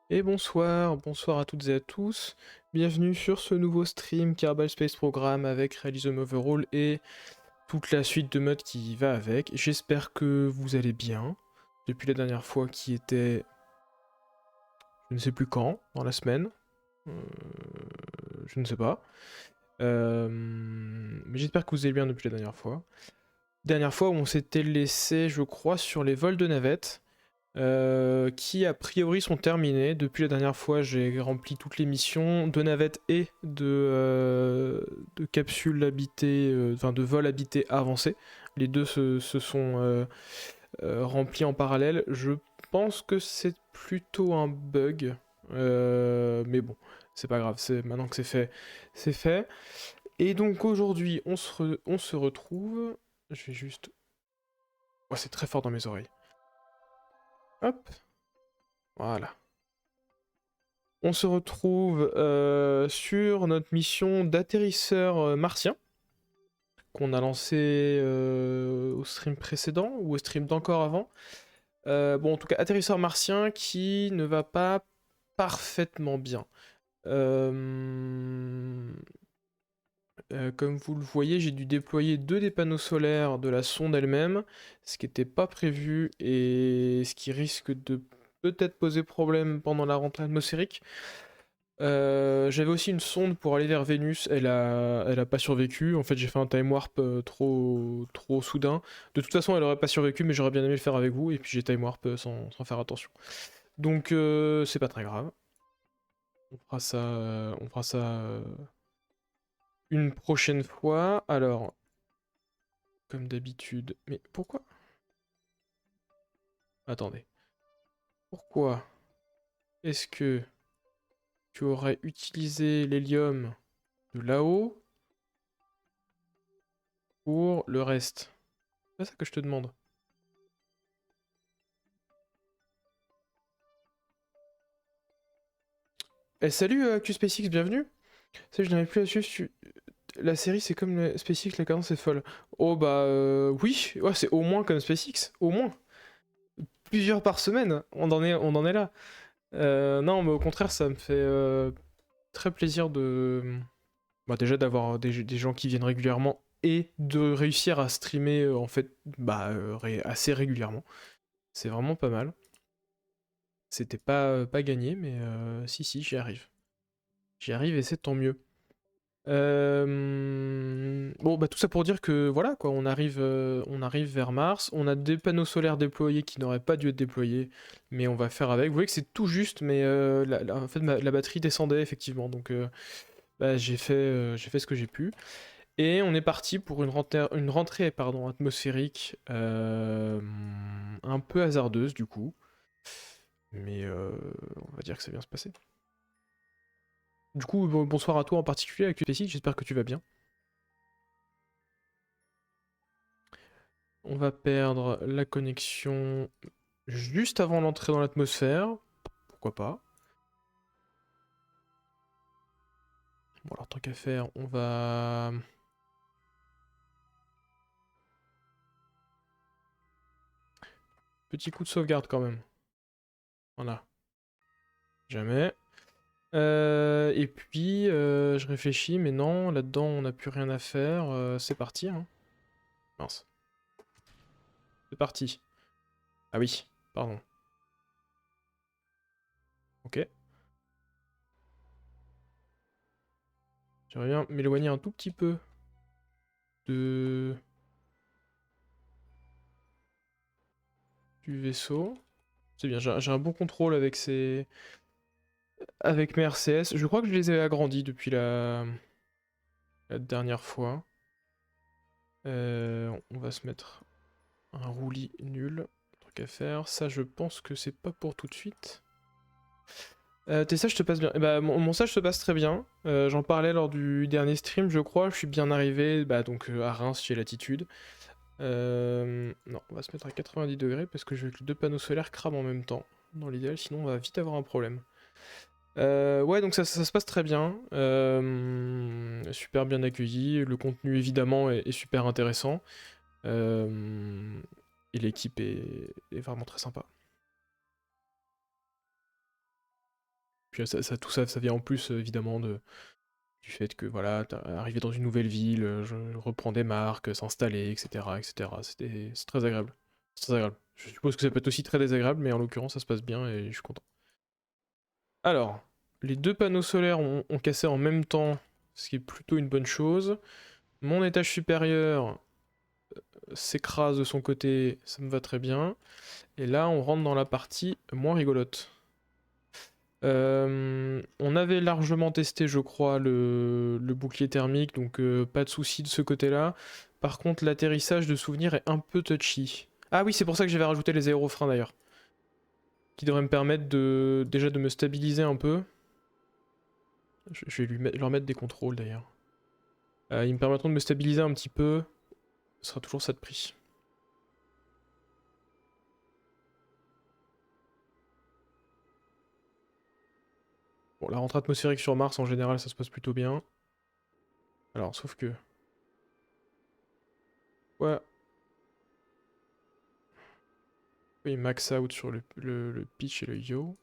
Et bonsoir, bonsoir à toutes et à tous. Bienvenue sur ce nouveau stream Kerbal Space Program avec Realism Overhaul et toute la suite de modes qui va avec. J'espère que vous allez bien. Depuis la dernière fois qui était, je ne sais plus quand, dans la semaine. Euh, je ne sais pas. Mais j'espère que vous allez bien depuis la dernière fois. Dernière fois où on s'était laissé, je crois, sur les vols de navettes. Qui a priori sont terminées. Depuis la dernière fois, j'ai rempli toutes les missions de navettes et de capsules habitées, enfin de vols habités avancés. Les deux se sont remplis en parallèle. Je pense que c'est plutôt un bug, mais bon, c'est pas grave. Maintenant que c'est fait, c'est fait. Et donc aujourd'hui, on se retrouve. Je vais juste. Oh, c'est très fort dans mes oreilles. Hop, voilà. On se retrouve sur notre mission d'atterrisseur martien qu'on a lancé au stream précédent ou au stream d'encore avant. Bon, en tout cas, atterrisseur martien qui ne va pas parfaitement bien. Euh, comme vous le voyez, j'ai dû déployer deux des panneaux solaires de la sonde elle-même, ce qui n'était pas prévu et ce qui risque de peut-être poser problème pendant la rentrée atmosphérique. J'avais aussi une sonde pour aller vers Vénus, elle a pas survécu. En fait, j'ai fait un time warp trop soudain. De toute façon, elle aurait pas survécu, mais j'aurais bien aimé le faire avec vous. Et puis j'ai time warp sans faire attention. Donc c'est pas très grave. On fera ça une prochaine fois. Alors, comme d'habitude. Mais pourquoi? Attendez. Pourquoi est-ce que tu aurais utilisé l'hélium de là-haut pour le reste? C'est pas ça que je te demande. Eh, salut QSpaceX, bienvenue. Ça, je n'arrive plus là-dessus. La série, c'est comme SpaceX, la cadence est folle. Oh bah oui, ouais, c'est au moins comme SpaceX, au moins. Plusieurs par semaine, on en est là. Non, mais au contraire, ça me fait très plaisir de... Bah, déjà d'avoir des gens qui viennent régulièrement et de réussir à streamer en fait bah, assez régulièrement. C'est vraiment pas mal. C'était pas gagné, mais si, j'y arrive. J'y arrive et c'est tant mieux. Bon, bah tout ça pour dire que voilà, quoi, on arrive vers Mars. On a des panneaux solaires déployés qui n'auraient pas dû être déployés, mais on va faire avec. Vous voyez que c'est tout juste, mais en fait, la batterie descendait effectivement, donc bah, j'ai fait ce que j'ai pu. Et on est parti pour une rentrée pardon, atmosphérique un peu hasardeuse du coup, mais on va dire que ça vient se passer. Du coup, bonsoir à toi en particulier, avec QPC, j'espère que tu vas bien. On va perdre la connexion juste avant l'entrée dans l'atmosphère. Pourquoi pas. Bon alors tant qu'à faire, on va... Petit coup de sauvegarde quand même. Voilà. Jamais. Et puis, je réfléchis, mais non, là-dedans on n'a plus rien à faire. C'est parti, hein. Mince. C'est parti. Ah oui, pardon. Ok. J'aimerais bien m'éloigner un tout petit peu de... du vaisseau. C'est bien, j'ai un bon contrôle avec avec mes RCS. Je crois que je les ai agrandis depuis la dernière fois. On va se mettre un roulis nul. Truc à faire. Ça, je pense que c'est pas pour tout de suite. Tes sages te passent bien. Eh bah, mon sage se passe très bien. J'en parlais lors du dernier stream, je crois. Je suis bien arrivé bah, donc, à Reims, chez Latitude. Non, on va se mettre à 90 degrés parce que je veux que les deux panneaux solaires crament en même temps. Dans l'idéal, sinon on va vite avoir un problème. Ouais, donc ça se passe très bien. Super bien accueilli. Le contenu, évidemment, est super intéressant. Euh, et l'équipe est vraiment très sympa. Puis tout ça, ça vient en plus évidemment du fait que voilà, t'es arrivé dans une nouvelle ville, je reprends des marques, s'installer, etc., etc. C'est très agréable. C'est très agréable. Je suppose que ça peut être aussi très désagréable, mais en l'occurrence, ça se passe bien et je suis content. Alors, les deux panneaux solaires ont cassé en même temps, ce qui est plutôt une bonne chose. Mon étage supérieur s'écrase de son côté, ça me va très bien. Et là, on rentre dans la partie moins rigolote. On avait largement testé, je crois, le bouclier thermique, donc pas de souci de ce côté-là. Par contre, l'atterrissage de souvenirs est un peu touchy. Ah oui, c'est pour ça que j'avais rajouté les aérofreins d'ailleurs. Qui devraient me permettre déjà de me stabiliser un peu. Je vais leur mettre des contrôles d'ailleurs. Ils me permettront de me stabiliser un petit peu. Ce sera toujours ça de prix. Bon, la rentrée atmosphérique sur Mars, en général, ça se passe plutôt bien. Alors, sauf que... Ouais. Oui, max out sur le pitch et le yaw.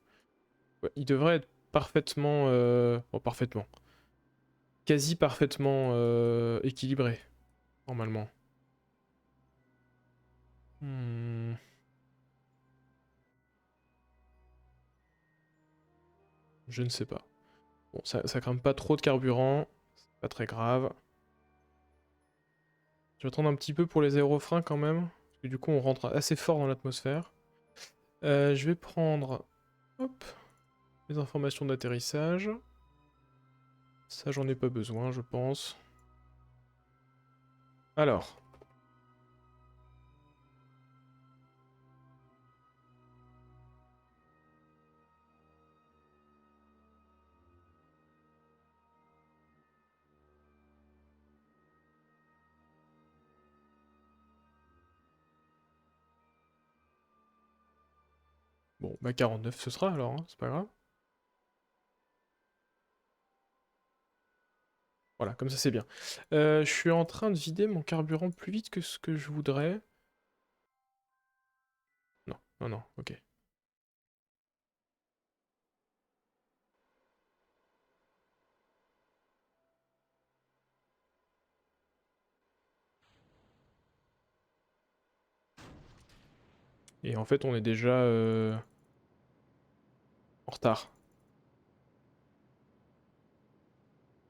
Ouais, il devrait être parfaitement... Bon, parfaitement. Quasi parfaitement équilibré, normalement. Hmm, je ne sais pas. Bon, ça crame pas trop de carburant. C'est pas très grave. Je vais attendre un petit peu pour les aérofreins quand même. Parce que du coup, on rentre assez fort dans l'atmosphère. Je vais prendre... Hop. Les informations d'atterrissage. Ça, j'en ai pas besoin, je pense. Alors. Bon, bah 49 ce sera alors, hein, c'est pas grave. Voilà, comme ça c'est bien. Je suis en train de vider mon carburant plus vite que ce que je voudrais. Non, non, non, ok. Et en fait, on est déjà en retard.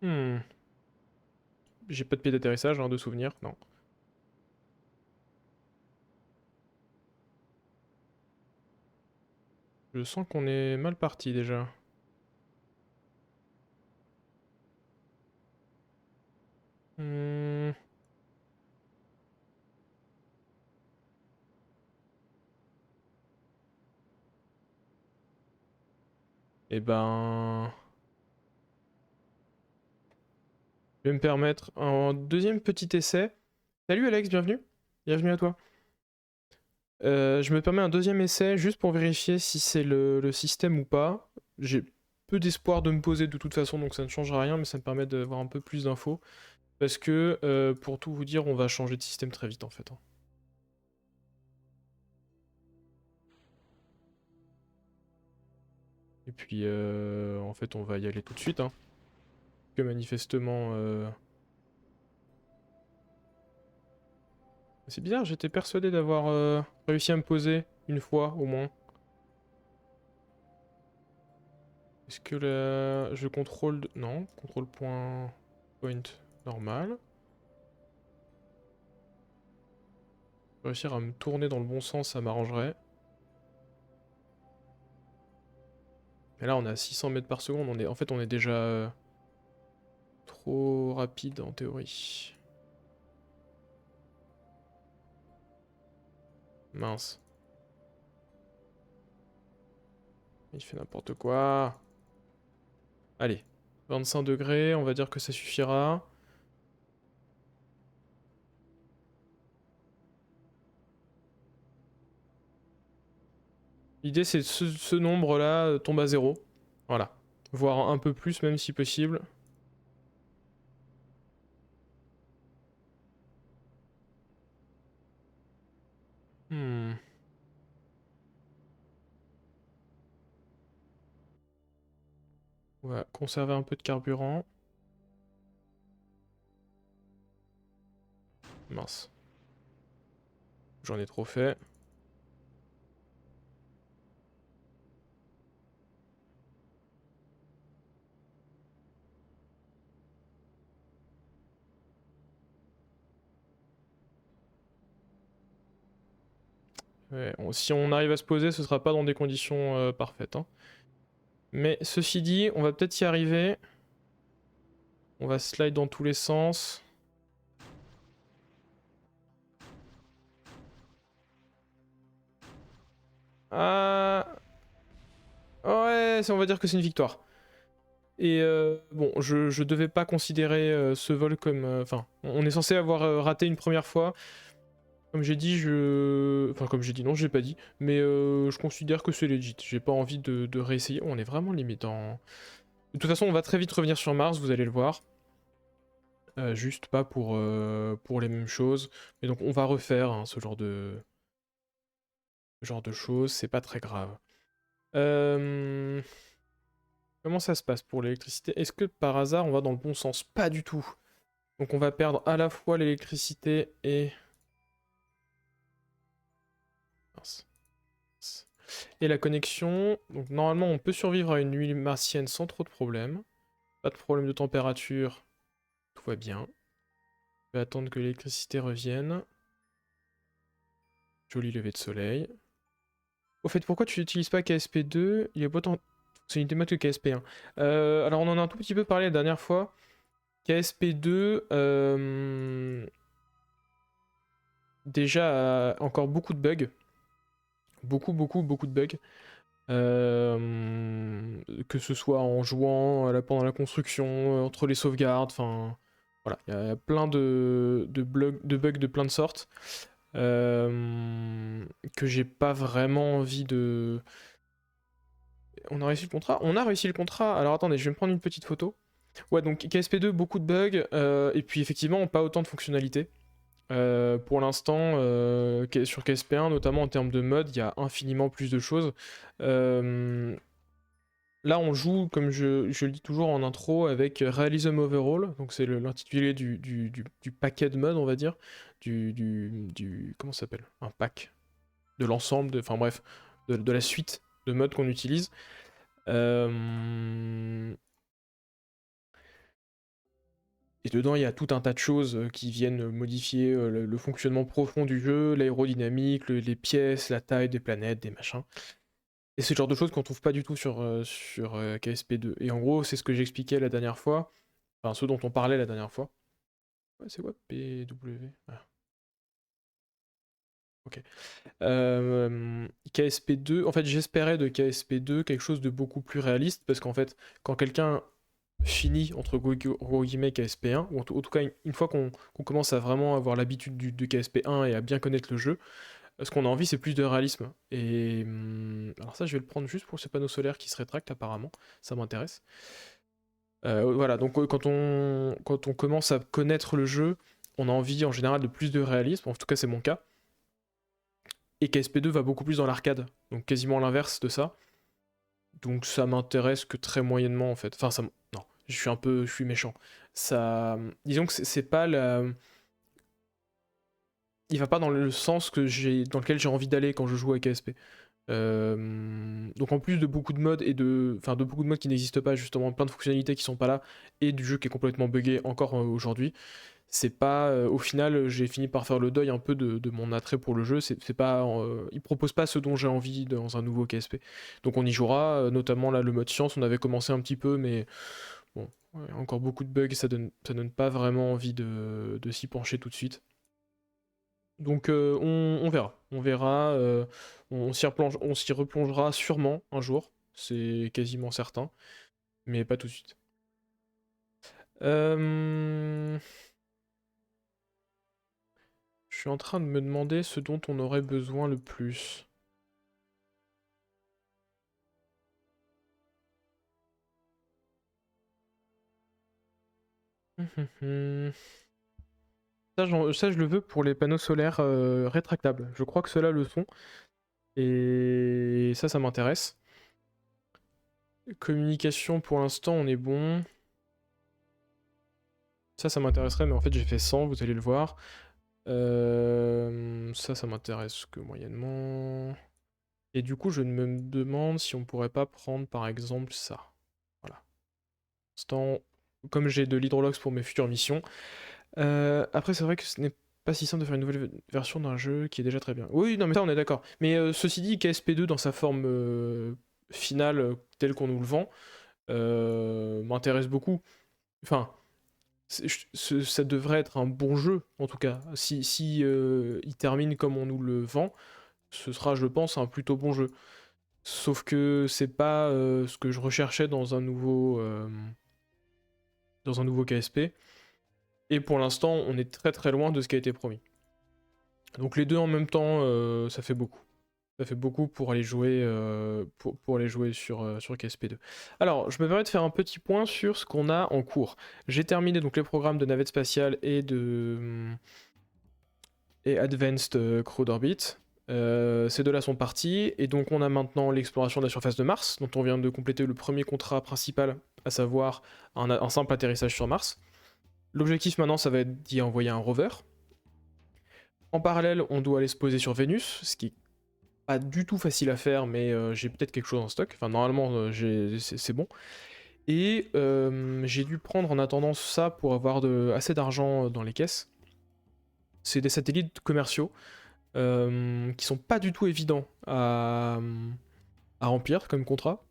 Hmm. J'ai pas de pied d'atterrissage, hein, de souvenir, non. Je sens qu'on est mal parti déjà. Hmm. Eh ben... Je vais me permettre un deuxième petit essai. Salut Alex, bienvenue. Bienvenue à toi. Je me permets un deuxième essai juste pour vérifier si c'est le système ou pas. J'ai peu d'espoir de me poser de toute façon, donc ça ne changera rien, mais ça me permet d'avoir un peu plus d'infos. Parce que, pour tout vous dire, on va changer de système très vite en fait, hein. Et puis, en fait, on va y aller tout de suite, hein. Que manifestement... C'est bizarre, j'étais persuadé d'avoir réussi à me poser une fois au moins. Est-ce que je contrôle... Non, contrôle point... Point normal. Réussir à me tourner dans le bon sens, ça m'arrangerait. Mais là, on est à 600 mètres par seconde. En fait, on est déjà trop rapide en théorie. Mince. Il fait n'importe quoi. Allez. 25 degrés, on va dire que ça suffira. L'idée, c'est ce nombre-là tombe à zéro. Voilà. Voire un peu plus, même si possible. Hmm. On va conserver un peu de carburant. Mince. J'en ai trop fait. Ouais, si on arrive à se poser, ce sera pas dans des conditions parfaites, hein. Mais ceci dit, on va peut-être y arriver. On va slide dans tous les sens. Ah... Ouais, on va dire que c'est une victoire. Et bon, je devais pas considérer ce vol comme... Enfin, on est censé avoir raté une première fois. Comme j'ai dit, Enfin, comme j'ai dit, non, j'ai pas dit. Mais je considère que c'est legit. J'ai pas envie de réessayer. On est vraiment limite en... De toute façon, on va très vite revenir sur Mars, vous allez le voir. Juste pas pour les mêmes choses. Mais donc, on va refaire hein, ce genre de choses. C'est pas très grave. Comment ça se passe pour l'électricité? Est-ce que par hasard, on va dans le bon sens? Pas du tout. Donc on va perdre à la fois l'électricité et... Mince. Et la connexion. Donc normalement on peut survivre à une nuit martienne sans trop de problèmes. Pas de problème de température. Tout va bien. Je vais attendre que l'électricité revienne. Joli lever de soleil. Au fait, pourquoi tu n'utilises pas KSP2? Il y a pas tant... C'est une thématique que KSP1. Alors on en a un tout petit peu parlé la dernière fois. KSP2... déjà a encore beaucoup de bugs. Beaucoup de bugs. Que ce soit en jouant pendant la construction, entre les sauvegardes, enfin voilà, il y a plein de bugs de plein de sortes que j'ai pas vraiment envie de... On a réussi le contrat? On a réussi le contrat. Alors attendez, je vais me prendre une petite photo. Ouais, donc KSP2, beaucoup de bugs, et puis effectivement, pas autant de fonctionnalités. Pour l'instant, sur KSP1, notamment en termes de mode, il y a infiniment plus de choses. Là, on joue, comme je le dis toujours en intro, avec Realism Overall, donc c'est l'intitulé du paquet de mode, on va dire, comment ça s'appelle? Un pack de l'ensemble, enfin bref, de la suite de modes qu'on utilise. Et dedans, il y a tout un tas de choses qui viennent modifier le fonctionnement profond du jeu, l'aérodynamique, les pièces, la taille des planètes, des machins. Et c'est le genre de choses qu'on trouve pas du tout sur KSP2. Et en gros, c'est ce que j'expliquais la dernière fois, enfin ce dont on parlait la dernière fois. Ouais, c'est quoi PW? Ah, ok. KSP2, en fait j'espérais de KSP2 quelque chose de beaucoup plus réaliste, parce qu'en fait, quand quelqu'un finit entre gros guillemets KSP1, ou en tout cas une fois qu'on commence à vraiment avoir l'habitude de KSP1 et à bien connaître le jeu, ce qu'on a envie c'est plus de réalisme. Et alors ça je vais le prendre juste pour ce panneau solaire qui se rétracte apparemment, ça m'intéresse. Voilà, donc quand on commence à connaître le jeu, on a envie en général de plus de réalisme, en tout cas c'est mon cas. Et KSP2 va beaucoup plus dans l'arcade, donc quasiment l'inverse de ça. Donc ça m'intéresse que très moyennement en fait. Enfin ça... Non, je suis méchant. Ça... Disons que c'est pas la... Il va pas dans le sens dans lequel j'ai envie d'aller quand je joue à KSP. Donc en plus de beaucoup de modes enfin de beaucoup de modes qui n'existent pas justement, plein de fonctionnalités qui sont pas là et du jeu qui est complètement buggé encore aujourd'hui, c'est pas au final j'ai fini par faire le deuil un peu de mon attrait pour le jeu. C'est pas il propose pas ce dont j'ai envie dans un nouveau KSP. Donc on y jouera, notamment là le mode science on avait commencé un petit peu mais bon ouais, encore beaucoup de bugs, ça donne pas vraiment envie de s'y pencher tout de suite. Donc on verra. On verra. On s'y replongera sûrement un jour. C'est quasiment certain. Mais pas tout de suite. Je suis en train de me demander ce dont on aurait besoin le plus. Ça, je le veux pour les panneaux solaires rétractables. Je crois que ceux-là le sont. Et ça m'intéresse. Communication, pour l'instant, on est bon. Ça m'intéresserait, mais en fait, j'ai fait 100, vous allez le voir. Ça m'intéresse que moyennement. Et du coup, je me demande si on pourrait pas prendre, par exemple, ça. Voilà. Instant, comme j'ai de l'hydrolox pour mes futures missions. Après, c'est vrai que ce n'est pas si simple de faire une nouvelle version d'un jeu qui est déjà très bien. Oui, non, mais ça, on est d'accord. Mais ceci dit, KSP2 dans sa forme finale, telle qu'on nous le vend, m'intéresse beaucoup. Enfin, ça devrait être un bon jeu, en tout cas. Si il termine comme on nous le vend, ce sera, je pense, un plutôt bon jeu. Sauf que c'est pas ce que je recherchais dans un nouveau KSP. Et pour l'instant, on est très très loin de ce qui a été promis. Donc les deux en même temps, ça fait beaucoup. Ça fait beaucoup pour aller jouer, pour aller jouer sur KSP2. Alors, je me permets de faire un petit point sur ce qu'on a en cours. J'ai terminé donc les programmes de navette spatiale et Advanced Crewed Orbit. Ces deux-là sont partis, et donc on a maintenant l'exploration de la surface de Mars, dont on vient de compléter le premier contrat principal, à savoir un simple atterrissage sur Mars. L'objectif maintenant, ça va être d'y envoyer un rover. En parallèle, on doit aller se poser sur Vénus, ce qui est pas du tout facile à faire, mais j'ai peut-être quelque chose en stock. Enfin, normalement, c'est bon. Et j'ai dû prendre en attendant ça pour avoir assez d'argent dans les caisses. C'est des satellites commerciaux qui sont pas du tout évidents à remplir comme contrat,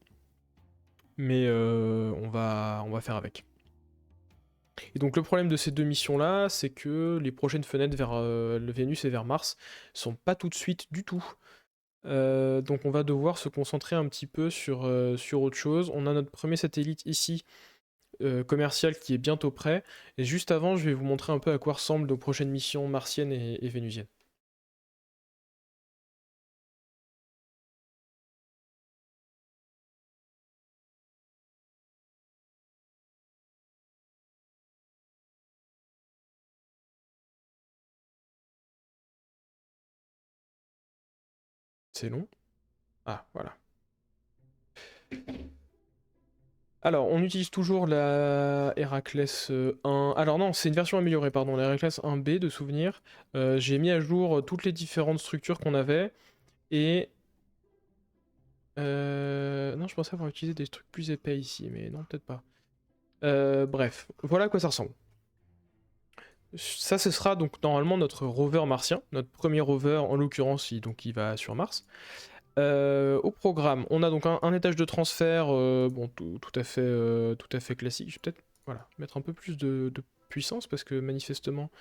mais on va faire avec. Et donc le problème de ces deux missions-là, c'est que les prochaines fenêtres vers le Vénus et vers Mars sont pas tout de suite du tout. Donc on va devoir se concentrer un petit peu sur autre chose. On a notre premier satellite ici, commercial, qui est bientôt prêt. Et juste avant, je vais vous montrer un peu à quoi ressemblent nos prochaines missions martiennes et vénusiennes. C'est long. Ah, voilà. Alors, on utilise toujours la Heracles 1. Alors non, c'est une version améliorée, pardon, la Heracles 1B de souvenir. J'ai mis à jour toutes les différentes structures qu'on avait. Et... Non, je pensais avoir utilisé des trucs plus épais ici, mais non, peut-être pas. Bref, voilà à quoi ça ressemble. Ça, ce sera donc normalement notre rover martien, notre premier rover, en l'occurrence, il va sur Mars. Au programme, on a donc un étage de transfert, bon, tout à fait classique. Je vais peut-être mettre un peu plus de puissance parce que manifestement,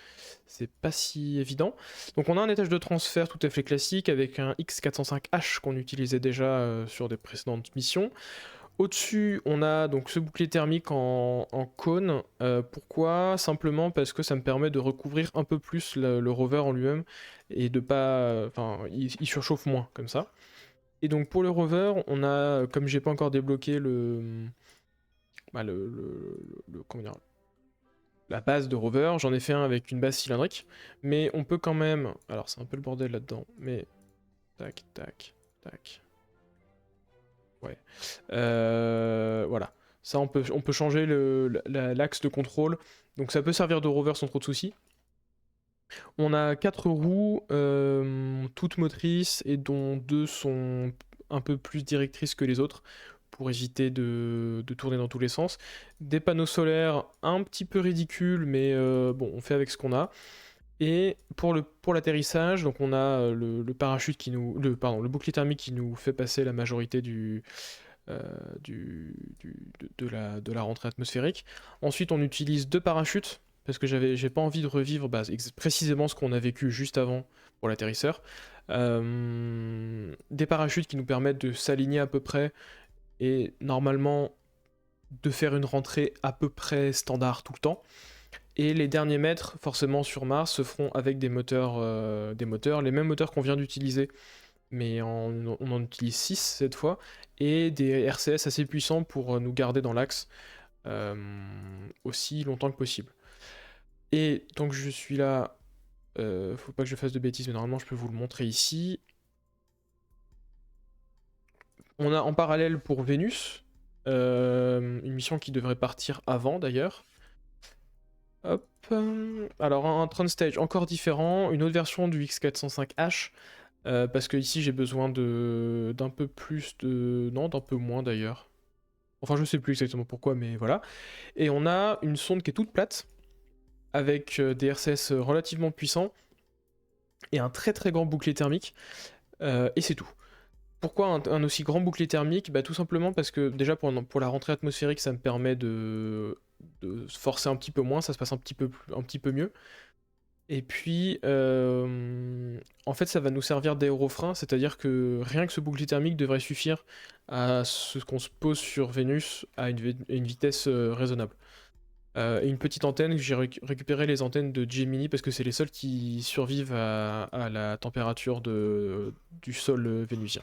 c'est pas si évident. Donc on a un étage de transfert tout à fait classique avec un X405H qu'on utilisait déjà sur des précédentes missions. Au-dessus, on a donc ce bouclier thermique en cône. Pourquoi? Simplement parce que ça me permet de recouvrir un peu plus le rover en lui-même et de pas. Enfin, il surchauffe moins comme ça. Et donc pour le rover, on a, comme j'ai pas encore débloqué bah, comment dire, la base de rover, j'en ai fait un avec une base cylindrique, mais on peut quand même. Alors c'est un peu le bordel là-dedans, mais tac, tac, tac. Ouais. Voilà. Ça, on peut changer l'axe de contrôle. Donc ça peut servir de rover sans trop de soucis. On a 4 roues, toutes motrices, et dont 2 sont un peu plus directrices que les autres, pour éviter de tourner dans tous les sens. Des panneaux solaires un petit peu ridicules, mais bon, on fait avec ce qu'on a. Et pour l'atterrissage, donc on a le parachute qui nous... le bouclier thermique qui nous fait passer la majorité euh, de la rentrée atmosphérique. Ensuite, on utilise 2 parachutes, parce que j'ai pas envie de revivre précisément ce qu'on a vécu juste avant pour l'atterrisseur. Des parachutes qui nous permettent de s'aligner à peu près, et normalement de faire une rentrée à peu près standard tout le temps. Et les derniers mètres, forcément sur Mars, se feront avec des moteurs, les mêmes moteurs qu'on vient d'utiliser, mais on en utilise 6 cette fois, et des RCS assez puissants pour nous garder dans l'axe aussi longtemps que possible. Et tant que je suis là, faut pas que je fasse de bêtises, mais normalement je peux vous le montrer ici. On a en parallèle pour Vénus, Une mission qui devrait partir avant d'ailleurs. Hop. Alors un Tron Stage encore différent, une autre version du X405H. Parce que ici j'ai besoin d'un peu plus de... Non, d'un peu moins d'ailleurs. Enfin je sais plus exactement pourquoi, mais voilà. Et on a une sonde qui est toute plate, avec des RCS relativement puissants, et un très très grand bouclier thermique, et c'est tout. Pourquoi un aussi grand bouclier thermique? Bah tout simplement parce que déjà pour la rentrée atmosphérique ça me permet de forcer un petit peu moins, ça se passe un petit peu mieux. Et puis, en fait, ça va nous servir d'aérofrein, c'est-à-dire que rien que ce bouclier thermique devrait suffire à ce qu'on se pose sur Vénus à une vitesse raisonnable. Et une petite antenne, j'ai récupéré les antennes de Gemini parce que c'est les seules qui survivent à la température du sol vénusien.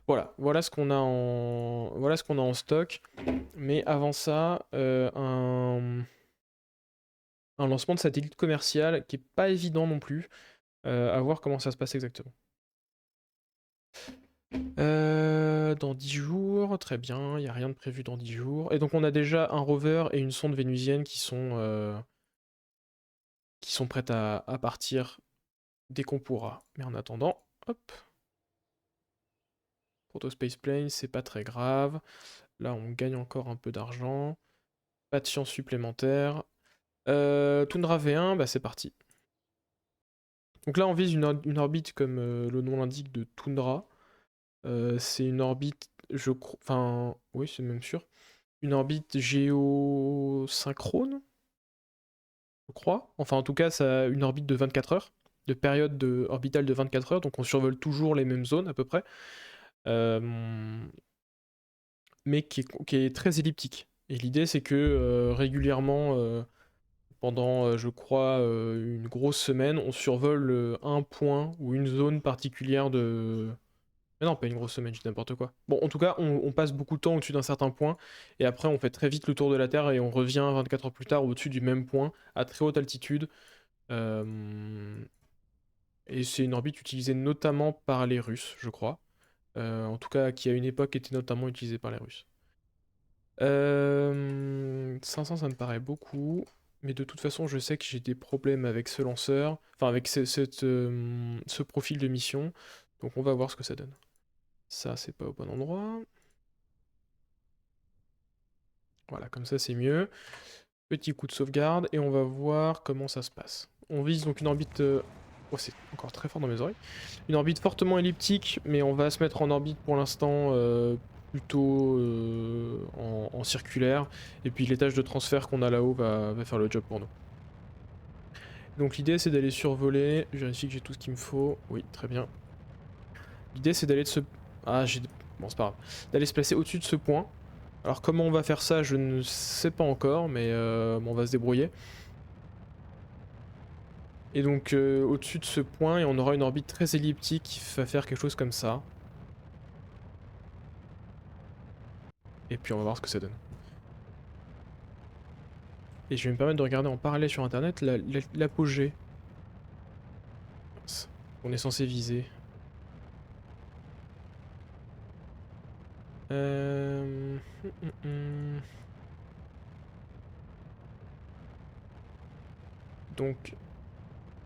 Voilà voilà ce qu'on a en stock. Mais avant ça, un lancement de satellite commercial qui est pas évident non plus. À voir comment ça se passe exactement. Dans 10 jours, très bien, il n'y a rien de prévu dans 10 jours. Et donc on a déjà un rover et une sonde vénusienne qui sont prêtes à partir dès qu'on pourra. Mais en attendant, hop, Protospace Plane, c'est pas très grave. Là on gagne encore un peu d'argent. Pas de science supplémentaire. Tundra V1, bah c'est parti. Donc là on vise une orbite comme le nom l'indique de Tundra. C'est une orbite, je crois, enfin, oui, c'est même sûr. Une orbite géosynchrone, je crois. Enfin, en tout cas, ça a une orbite de 24 heures, de période orbitale de 24 heures, donc on survole toujours les mêmes zones à peu près, mais qui est très elliptique. Et l'idée, c'est que régulièrement, pendant, je crois, une grosse semaine, on survole un point ou une zone particulière de, mais non, pas une grosse semaine, je dis n'importe quoi. Bon, en tout cas, on passe beaucoup de temps au-dessus d'un certain point, et après on fait très vite le tour de la Terre, et on revient 24 heures plus tard au-dessus du même point, à très haute altitude. Euh, Et c'est une orbite utilisée notamment par les Russes, je crois. En tout cas, qui à une époque était notamment utilisée par les Russes. 500, ça me paraît beaucoup, mais de toute façon, je sais que j'ai des problèmes avec ce lanceur, enfin avec ce profil de mission, donc on va voir ce que ça donne. Ça, c'est pas au bon endroit. Voilà, comme ça c'est mieux. Petit coup de sauvegarde et on va voir comment ça se passe. On vise donc une orbite... Oh, c'est encore très fort dans mes oreilles. Une orbite fortement elliptique, mais on va se mettre en orbite pour l'instant plutôt en circulaire. Et puis l'étage de transfert qu'on a là-haut va faire le job pour nous. Donc l'idée c'est d'aller survoler. Je vérifie que j'ai tout ce qu'il me faut. Oui, très bien. L'idée c'est d'aller de se... Ah, j'ai... Bon, c'est pas grave. D'aller se placer au-dessus de ce point. Alors comment on va faire ça, je ne sais pas encore, mais bon, on va se débrouiller. Et donc au-dessus de ce point, et on aura une orbite très elliptique qui va faire quelque chose comme ça. Et puis on va voir ce que ça donne. Et je vais me permettre de regarder en parallèle sur internet l'apogée qu'on est censé viser. Euh... Donc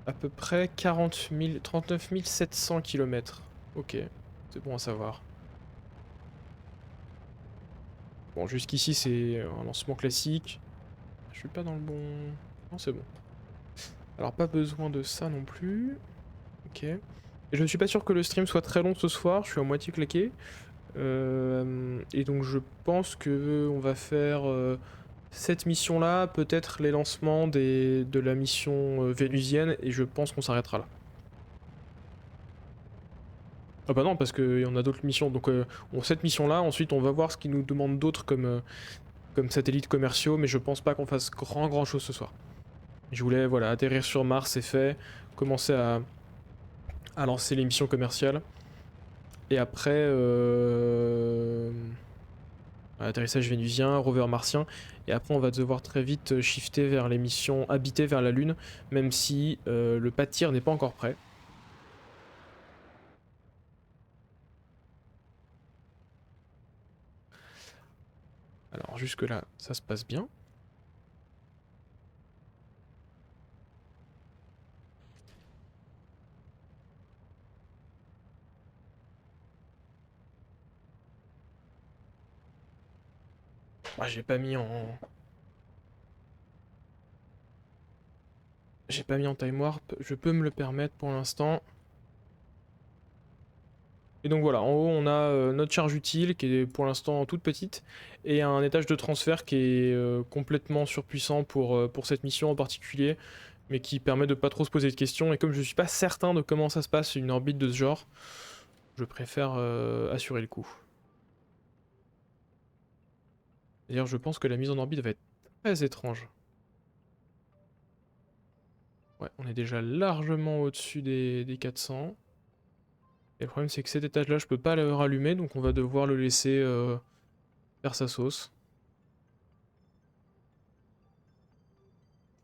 à peu près 39 700 km. Ok, c'est bon à savoir. Bon, jusqu'ici c'est un lancement classique. Je suis pas dans le bon... Non, c'est bon. Alors pas besoin de ça non plus. Ok. Et je ne suis pas sûr que le stream soit très long ce soir, je suis à moitié claqué. Et donc je pense que on va faire cette mission-là, peut-être les lancements de la mission vénusienne, et je pense qu'on s'arrêtera là. Ah bah non, parce qu'il y en a d'autres missions. Donc cette mission-là, ensuite on va voir ce qu'ils nous demandent d'autres comme satellites commerciaux, mais je pense pas qu'on fasse grand chose ce soir. Je voulais voilà, atterrir sur Mars, c'est fait, commencer à lancer les missions commerciales. Et après, atterrissage vénusien, rover martien, et après on va devoir très vite shifter vers les missions habitées vers la Lune, même si le pas de tir n'est pas encore prêt. Alors jusque là, ça se passe bien. Ah, j'ai pas mis en... J'ai pas mis en time warp, je peux me le permettre pour l'instant. Et donc voilà, en haut on a notre charge utile qui est pour l'instant toute petite et un étage de transfert qui est complètement surpuissant pour cette mission en particulier, mais qui permet de pas trop se poser de questions. Et comme je suis pas certain de comment ça se passe une orbite de ce genre, je préfère assurer le coup. D'ailleurs je pense que la mise en orbite va être très étrange. Ouais, on est déjà largement au-dessus des 400. Et le problème c'est que cet étage là je peux pas le rallumer, donc on va devoir le laisser faire sa sauce.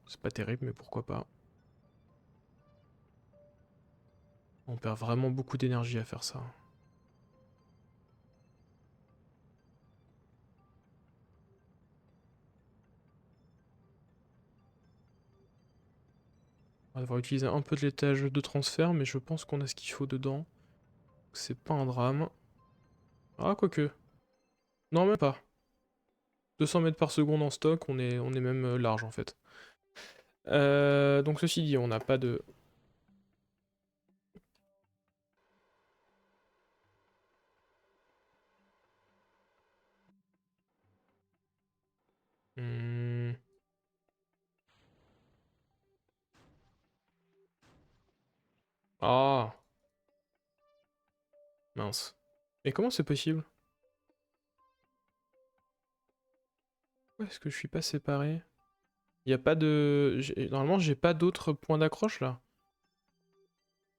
C'est pas terrible mais pourquoi pas. On perd vraiment beaucoup d'énergie à faire ça. On va devoir utiliser un peu de l'étage de transfert, mais je pense qu'on a ce qu'il faut dedans. C'est pas un drame. Ah, quoique. Non, même pas. 200 mètres par seconde en stock, on est même large en fait. Donc ceci dit, on n'a pas de... Hmm. Ah, mince. Et comment c'est possible? Pourquoi est-ce que je suis pas séparé? Il y a pas de... Normalement, j'ai pas d'autres points d'accroche là.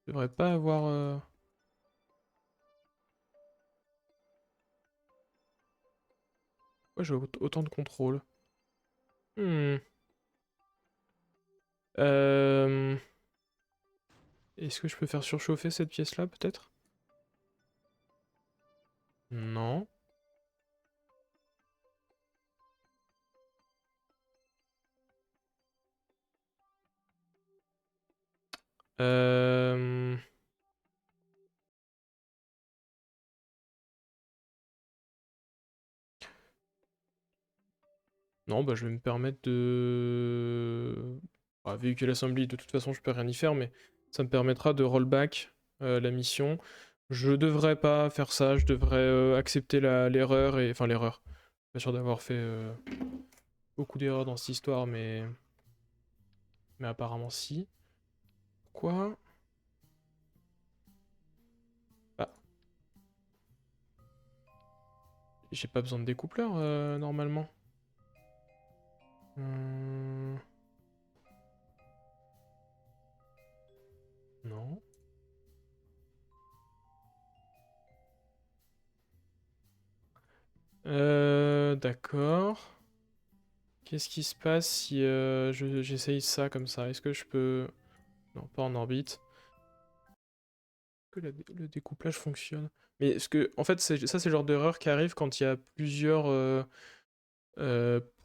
Je devrais pas avoir... Pourquoi j'ai autant de contrôle? Hmm. Euh... Est-ce que je peux faire surchauffer cette pièce-là, peut-être? Non. Euh... Non, bah je vais me permettre de... Ah, véhicule assembly, de toute façon je peux rien y faire, mais ça me permettra de rollback la mission. Je devrais pas faire ça, je devrais accepter l'erreur, et... Enfin l'erreur. Pas sûr d'avoir fait beaucoup d'erreurs dans cette histoire, mais apparemment si. Quoi? Ah, j'ai pas besoin de découpleur normalement. Hum, Non. D'accord. Qu'est-ce qui se passe si j'essaye ça comme ça? Est-ce que je peux... Non, pas en orbite. Que le découplage fonctionne. Mais est-ce que... En fait, ça c'est le genre d'erreur qui arrive quand il y a plusieurs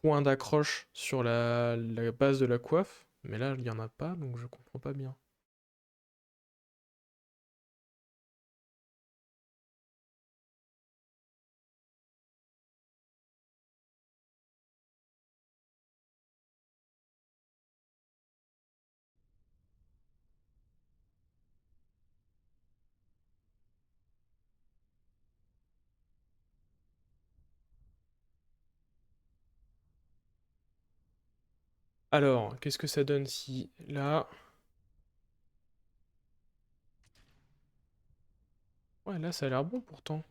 points d'accroche sur la base de la coiffe. Mais là, il n'y en a pas, donc je comprends pas bien. Alors, qu'est-ce que ça donne si... Là... Ouais, là, ça a l'air bon pourtant.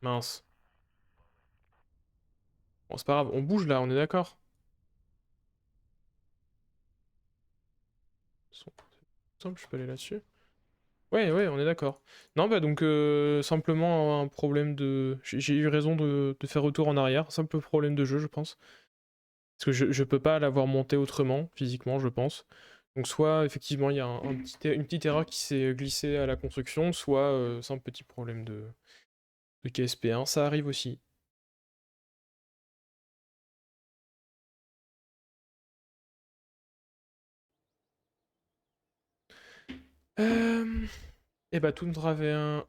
Mince. Bon, c'est pas grave, on bouge là, on est d'accord? Simple, je peux aller là-dessus. Ouais, ouais, on est d'accord. Non, bah donc simplement un problème de... J'ai eu raison de faire retour en arrière, simple problème de jeu, je pense. Parce que je peux pas l'avoir monté autrement, physiquement, je pense. Donc soit effectivement il y a une petite erreur qui s'est glissée à la construction, soit c'est un petit problème de KSP1, ça arrive aussi. Et bah tout V1,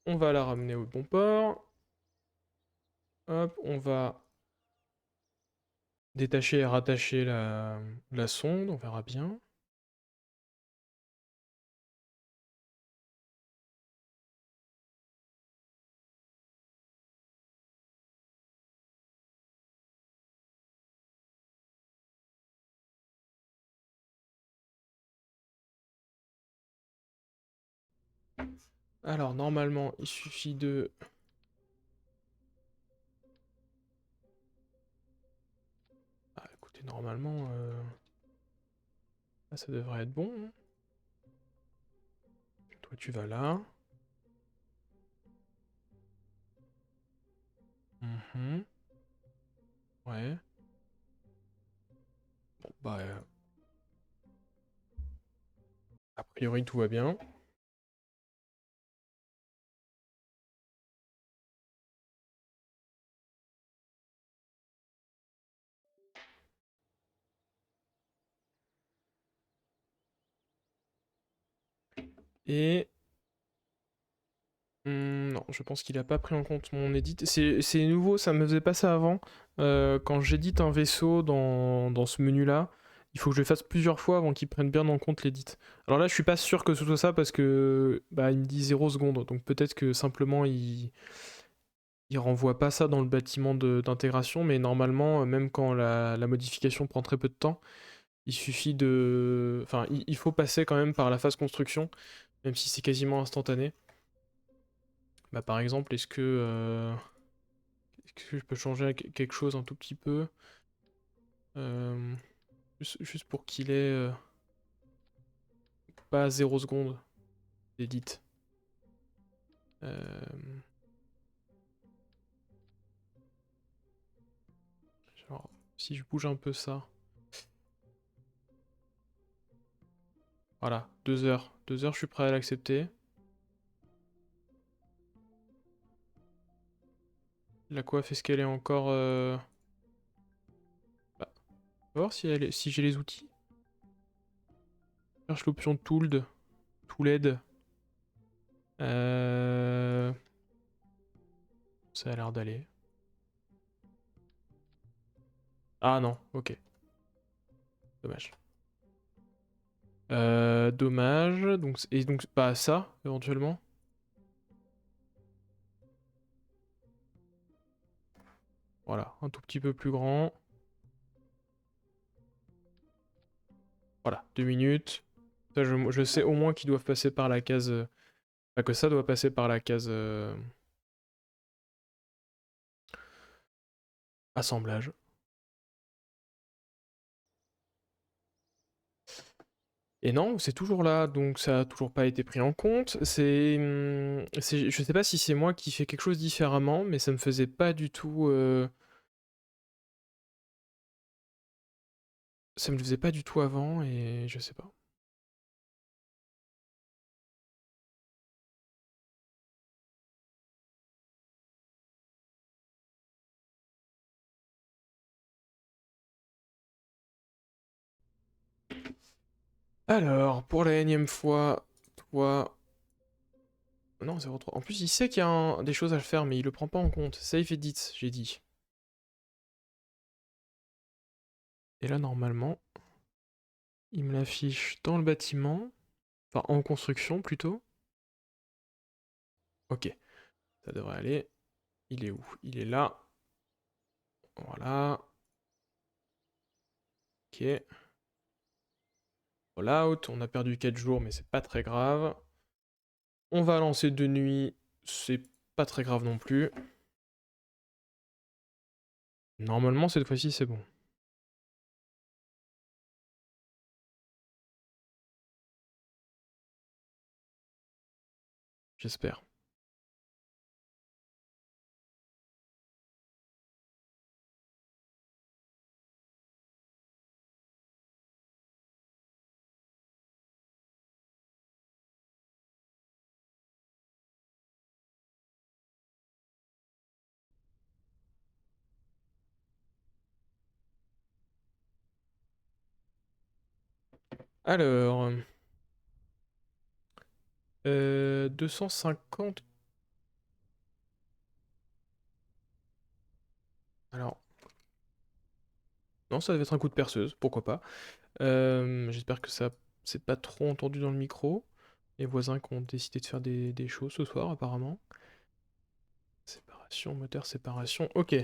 on va la ramener au bon port. Hop, on va détacher et rattacher la sonde, on verra bien. Alors normalement, il suffit de... Ah écoutez, normalement, là, ça devrait être bon, hein. Toi tu vas là. Mhm. Ouais. Bon bah, a priori tout va bien. Et... non, je pense qu'il a pas pris en compte mon edit. C'est nouveau, ça me faisait pas ça avant. Quand j'édite un vaisseau dans ce menu-là, il faut que je le fasse plusieurs fois avant qu'il prenne bien en compte l'edit. Alors là, je suis pas sûr que ce soit ça parce que bah, il me dit 0 secondes. Donc peut-être que simplement il renvoie pas ça dans le bâtiment d'intégration, mais normalement, même quand la modification prend très peu de temps, il suffit de. Enfin, il faut passer quand même par la phase construction, même si c'est quasiment instantané. Bah, par exemple, est-ce que je peux changer quelque chose un tout petit peu? Euh, juste pour qu'il ait pas 0 secondes d'édit. Euh, genre, si je bouge un peu ça. Voilà, 2 heures. 2 heures, je suis prêt à l'accepter. La coiffe, est-ce qu'elle est encore... Bah, on va voir si j'ai les outils. Je cherche l'option Tooled. Tooled. Euh... Ça a l'air d'aller. Ah non, ok. Dommage. Dommage. Donc, et donc, pas ça, éventuellement. Voilà, un tout petit peu plus grand. Voilà, 2 minutes. Ça, je sais au moins qu'ils doivent passer par la case... Enfin, que ça doit passer par la case... assemblage. Et non, c'est toujours là, donc ça a toujours pas été pris en compte. Je sais pas si c'est moi qui fais quelque chose différemment, mais ça me faisait pas du tout... Ça me le faisait pas du tout avant, et je sais pas. Alors, pour la énième fois, toi... Non, 0,3. En plus, il sait qu'il y a des choses à le faire, mais il le prend pas en compte. Save edit, j'ai dit. Et là, normalement, il me l'affiche dans le bâtiment. Enfin, en construction, plutôt. Ok, ça devrait aller. Il est où? Il est là. Voilà. Ok. Rollout, on a perdu 4 jours, mais c'est pas très grave. On va lancer de nuit, c'est pas très grave non plus. Normalement, cette fois-ci, c'est bon. J'espère. Alors... 250... Alors... Non, ça devait être un coup de perceuse, pourquoi pas. J'espère que ça c'est pas trop entendu dans le micro. Les voisins qui ont décidé de faire des choses ce soir, apparemment. Séparation, moteur, séparation. Ok.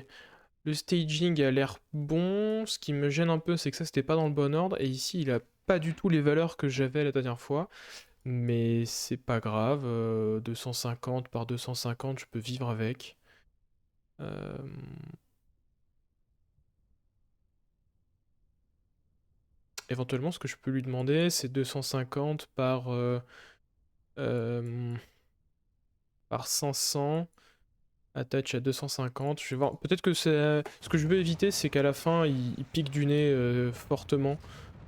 Le staging a l'air bon. Ce qui me gêne un peu, c'est que ça, c'était pas dans le bon ordre. Et ici, il a pas du tout les valeurs que j'avais la dernière fois. Mais c'est pas grave. 250 par 250, je peux vivre avec. Euh, Éventuellement, ce que je peux lui demander, c'est 250 euh, par 500. Attach à 250. Je vais voir. Peut-être que c'est. Ce que je veux éviter, c'est qu'à la fin, il pique du nez fortement.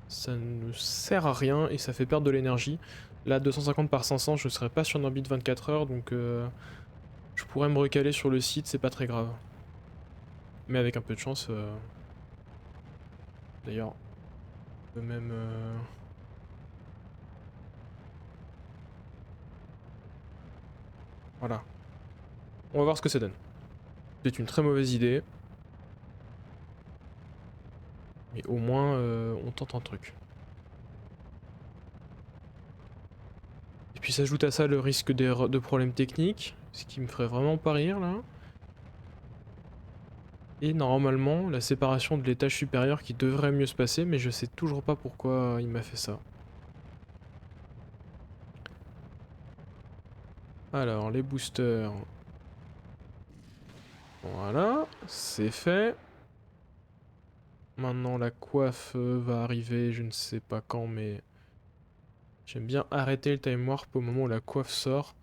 Ça ne sert à rien et ça fait perdre de l'énergie. Là, 250 par 500, je serai pas sur un orbite 24 heures, donc je pourrais me recaler sur le site, c'est pas très grave. Mais avec un peu de chance. D'ailleurs, on peut même. Voilà. On va voir ce que ça donne. C'est une très mauvaise idée. Mais au moins, on tente un truc. Et puis s'ajoute à ça le risque de problèmes techniques, ce qui me ferait vraiment pas rire là. Et normalement, la séparation de l'étage supérieur qui devrait mieux se passer, mais je sais toujours pas pourquoi il m'a fait ça. Alors, les boosters. Voilà, c'est fait. Maintenant, la coiffe va arriver, je ne sais pas quand, mais... J'aime bien arrêter le time warp au moment où la coiffe sort.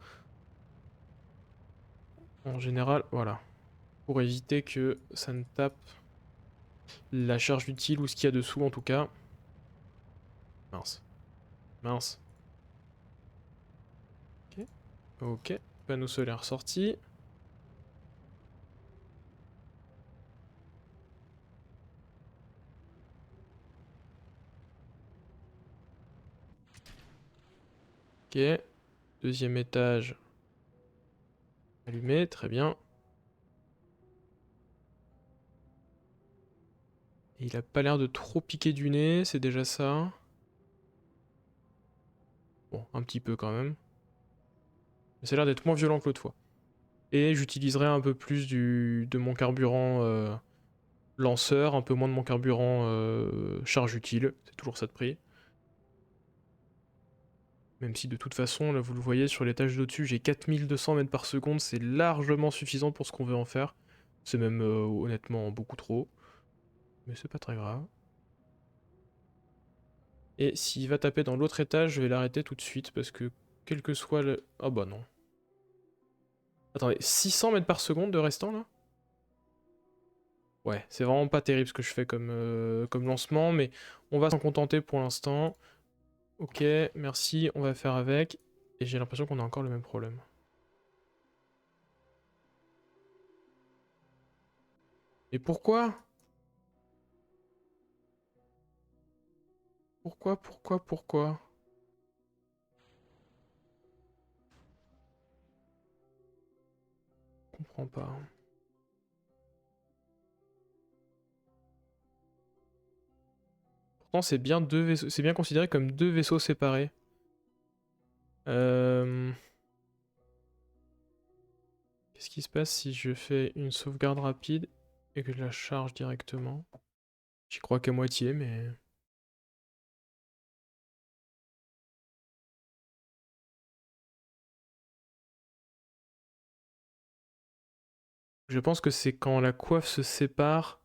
En général, voilà. Pour éviter que ça ne tape la charge utile ou ce qu'il y a dessous en tout cas. Mince. Mince. Ok. Ok. Panneau solaire sorti. Ok. Deuxième étage. Allumé, très bien. Et il a pas l'air de trop piquer du nez, c'est déjà ça. Bon, un petit peu quand même. Mais ça a l'air d'être moins violent que l'autre fois. Et j'utiliserai un peu plus de mon carburant lanceur, un peu moins de mon carburant charge utile. C'est toujours ça de prix. Même si de toute façon, là vous le voyez sur l'étage d'au-dessus, j'ai 4200 mètres par seconde, c'est largement suffisant pour ce qu'on veut en faire. C'est même honnêtement beaucoup trop. Mais c'est pas très grave. Et s'il va taper dans l'autre étage, je vais l'arrêter tout de suite parce que quel que soit le... Ah bah non. Attendez, 600 mètres par seconde de restant là? Ouais, c'est vraiment pas terrible ce que je fais comme lancement, mais on va s'en contenter pour l'instant. Ok, merci, on va faire avec. Et j'ai l'impression qu'on a encore le même problème. Et pourquoi? Pourquoi? Je comprends pas. Pourtant, c'est bien deux vaisseaux, c'est bien considéré comme deux vaisseaux séparés. Euh... Qu'est-ce qui se passe si je fais une sauvegarde rapide et que je la charge directement? J'y crois qu'à moitié, mais... Je pense que c'est quand la coiffe se sépare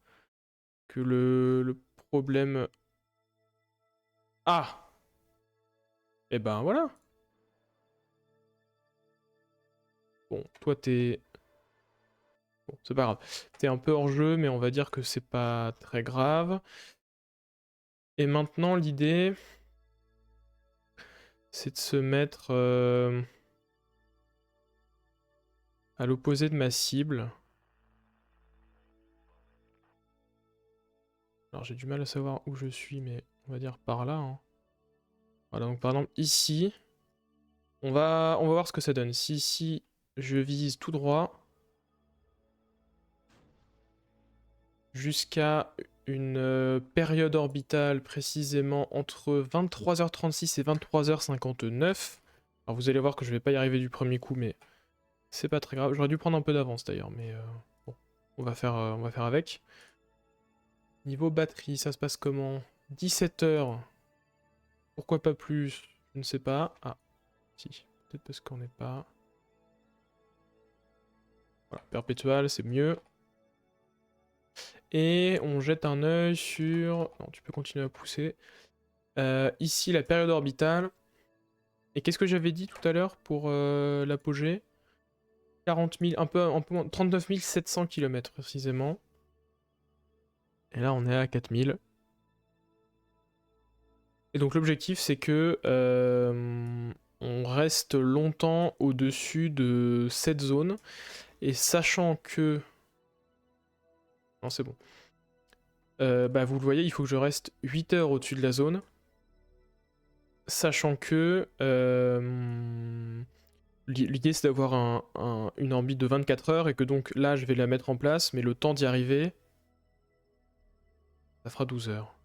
que le problème... Ah! Et ben voilà! Bon, toi t'es... Bon, c'est pas grave. T'es un peu hors jeu, mais on va dire que c'est pas très grave. Et maintenant, l'idée, c'est de se mettre à l'opposé de ma cible. Alors j'ai du mal à savoir où je suis, mais on va dire par là, hein. Voilà, donc par exemple ici, on va voir ce que ça donne. Si ici je vise tout droit jusqu'à une période orbitale précisément entre 23h36 et 23h59. Alors vous allez voir que je vais pas y arriver du premier coup, mais c'est pas très grave. J'aurais dû prendre un peu d'avance d'ailleurs, mais bon, on va faire avec. Niveau batterie, ça se passe comment? 17h. Pourquoi pas plus? Je ne sais pas. Ah, si. Peut-être parce qu'on n'est pas... Voilà, perpétuel, c'est mieux. Et on jette un œil sur... Non, tu peux continuer à pousser. Ici, la période orbitale. Et qu'est-ce que j'avais dit tout à l'heure pour l'apogée? 40 000, un peu moins, 39 700 km précisément. Et là, on est à 4000. Et donc l'objectif, c'est que on reste longtemps au-dessus de cette zone. Et sachant que... Non, c'est bon. Bah, vous le voyez, il faut que je reste 8 heures au-dessus de la zone. Sachant que... l'idée, c'est d'avoir une orbite de 24 heures. Et que donc là, je vais la mettre en place. Mais le temps d'y arriver, ça fera 12 heures.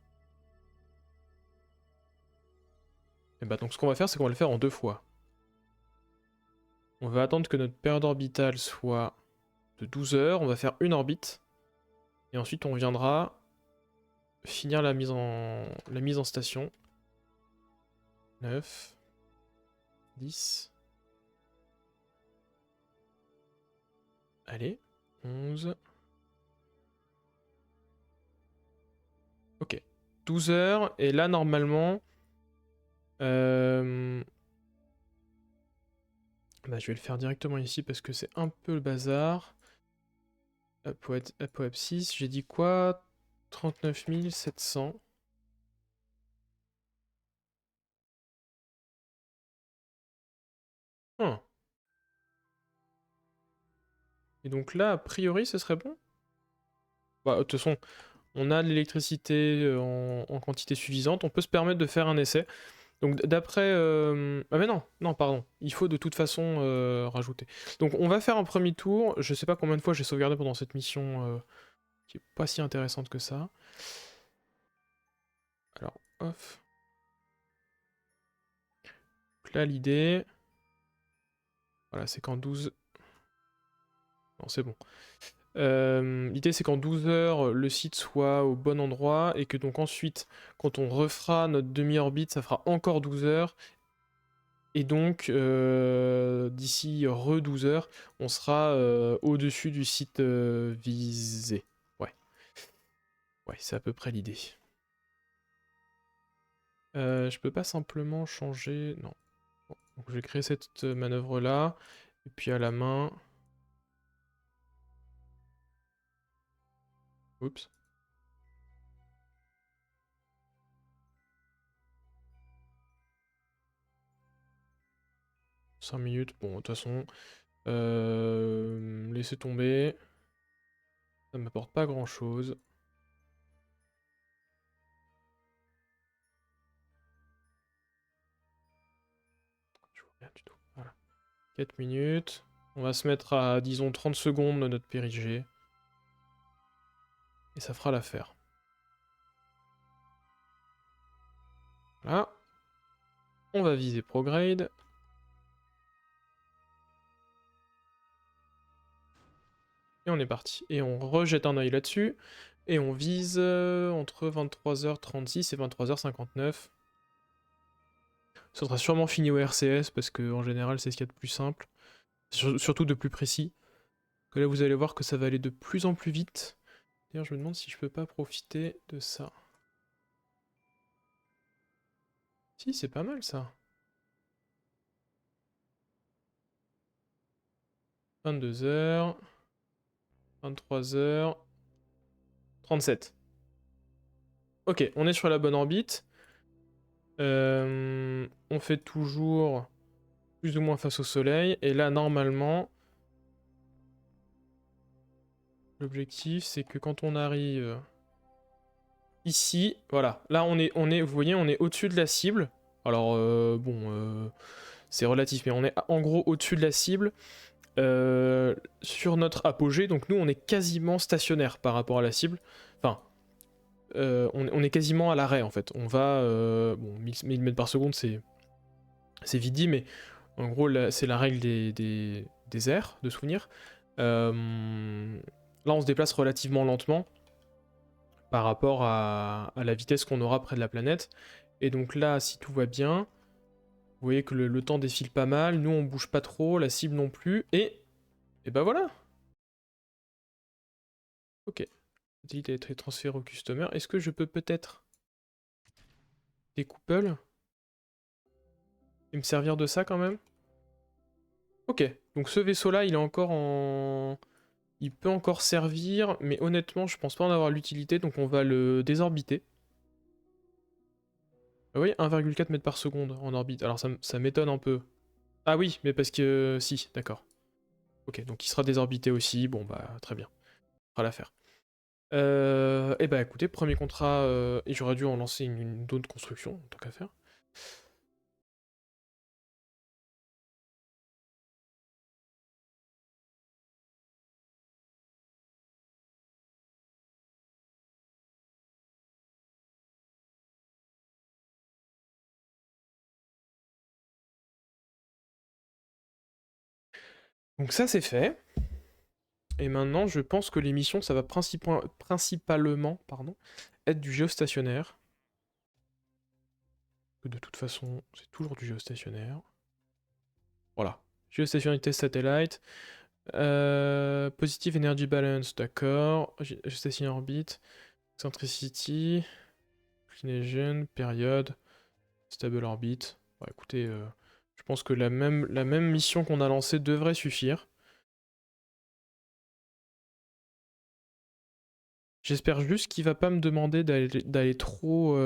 Et bah donc ce qu'on va faire, c'est qu'on va le faire en 2 fois. On va attendre que notre période orbitale soit de 12 heures. On va faire une orbite. Et ensuite, on viendra finir la mise en station. 9, 10. Allez, 11. Ok. 12 heures. Et là, normalement... Bah, je vais le faire directement ici parce que c'est un peu le bazar. Apoep 6. J'ai dit quoi? 39 700. Ah. Et donc là, a priori, ce serait bon? Bah, de toute façon, on a de l'électricité en quantité suffisante. On peut se permettre de faire un essai. Donc d'après... Ah mais non, non, pardon. Il faut de toute façon rajouter. Donc on va faire un premier tour. Je sais pas combien de fois j'ai sauvegardé pendant cette mission qui est pas si intéressante que ça. Alors, off. Donc là, l'idée... Voilà, c'est qu'en 12... Non, c'est bon. L'idée, c'est qu'en 12 heures, le site soit au bon endroit et que donc ensuite, quand on refera notre demi-orbite, ça fera encore 12 heures. Et donc, d'ici re 12 heures, on sera au-dessus du site visé. Ouais. Ouais, c'est à peu près l'idée. Je peux pas simplement changer... Non. Bon, donc je vais créer cette manœuvre-là. Et puis à la main... Oups. « 5 minutes. Bon, de toute façon... laissez tomber. Ça m'apporte pas grand-chose. Je vois rien du tout. Voilà. 4 minutes. On va se mettre à, disons, 30 secondes de notre périgée. Et ça fera l'affaire. Voilà. On va viser prograde. Et on est parti. Et on rejette un œil là-dessus. Et on vise entre 23h36 et 23h59. Ça sera sûrement fini au RCS parce que en général c'est ce qu'il y a de plus simple. Surtout de plus précis. Que là vous allez voir que ça va aller de plus en plus vite. D'ailleurs je me demande si je peux pas profiter de ça. Si, c'est pas mal ça. 22h. 23h. 37. Ok, on est sur la bonne orbite. On fait toujours plus ou moins face au soleil. Et là, normalement, l'objectif, c'est que quand on arrive ici, voilà. Là, vous voyez, on est au-dessus de la cible. Alors, bon, c'est relatif, mais on est en gros au-dessus de la cible. Sur notre apogée, donc nous on est quasiment stationnaire par rapport à la cible. Enfin, on est quasiment à l'arrêt en fait. On va, bon, 1000 mètres par seconde c'est vite dit, mais en gros c'est la règle des airs, de souvenir. Là on se déplace relativement lentement par rapport à la vitesse qu'on aura près de la planète. Et donc là, si tout va bien, vous voyez que le temps défile pas mal, nous on bouge pas trop, la cible non plus, et bah voilà. Ok. Satellite a été transféré au customer. Est-ce que je peux peut-être découple et me servir de ça quand même? Ok, donc ce vaisseau-là, il est encore en... Il peut encore servir, mais honnêtement, je pense pas en avoir l'utilité, donc on va le désorbiter. Ah oui, 1,4 mètres par seconde en orbite. Alors ça m'étonne un peu. Ah oui, mais parce que... Si, d'accord. Ok, donc il sera désorbité aussi. Bon, bah, très bien. On fera l'affaire. Eh bah écoutez, premier contrat, et j'aurais dû en lancer une zone de construction, tant qu'à faire. Donc ça c'est fait. Et maintenant, je pense que l'émission, ça va principalement être du géostationnaire. Que de toute façon, c'est toujours du géostationnaire. Voilà. Géostationarité satellite. Positive Energy Balance, d'accord. Géostation orbite. Centricity. Inclination, période. Stable orbit. Bon, écoutez, je pense que la même mission qu'on a lancée devrait suffire. J'espère juste qu'il va pas me demander d'aller trop...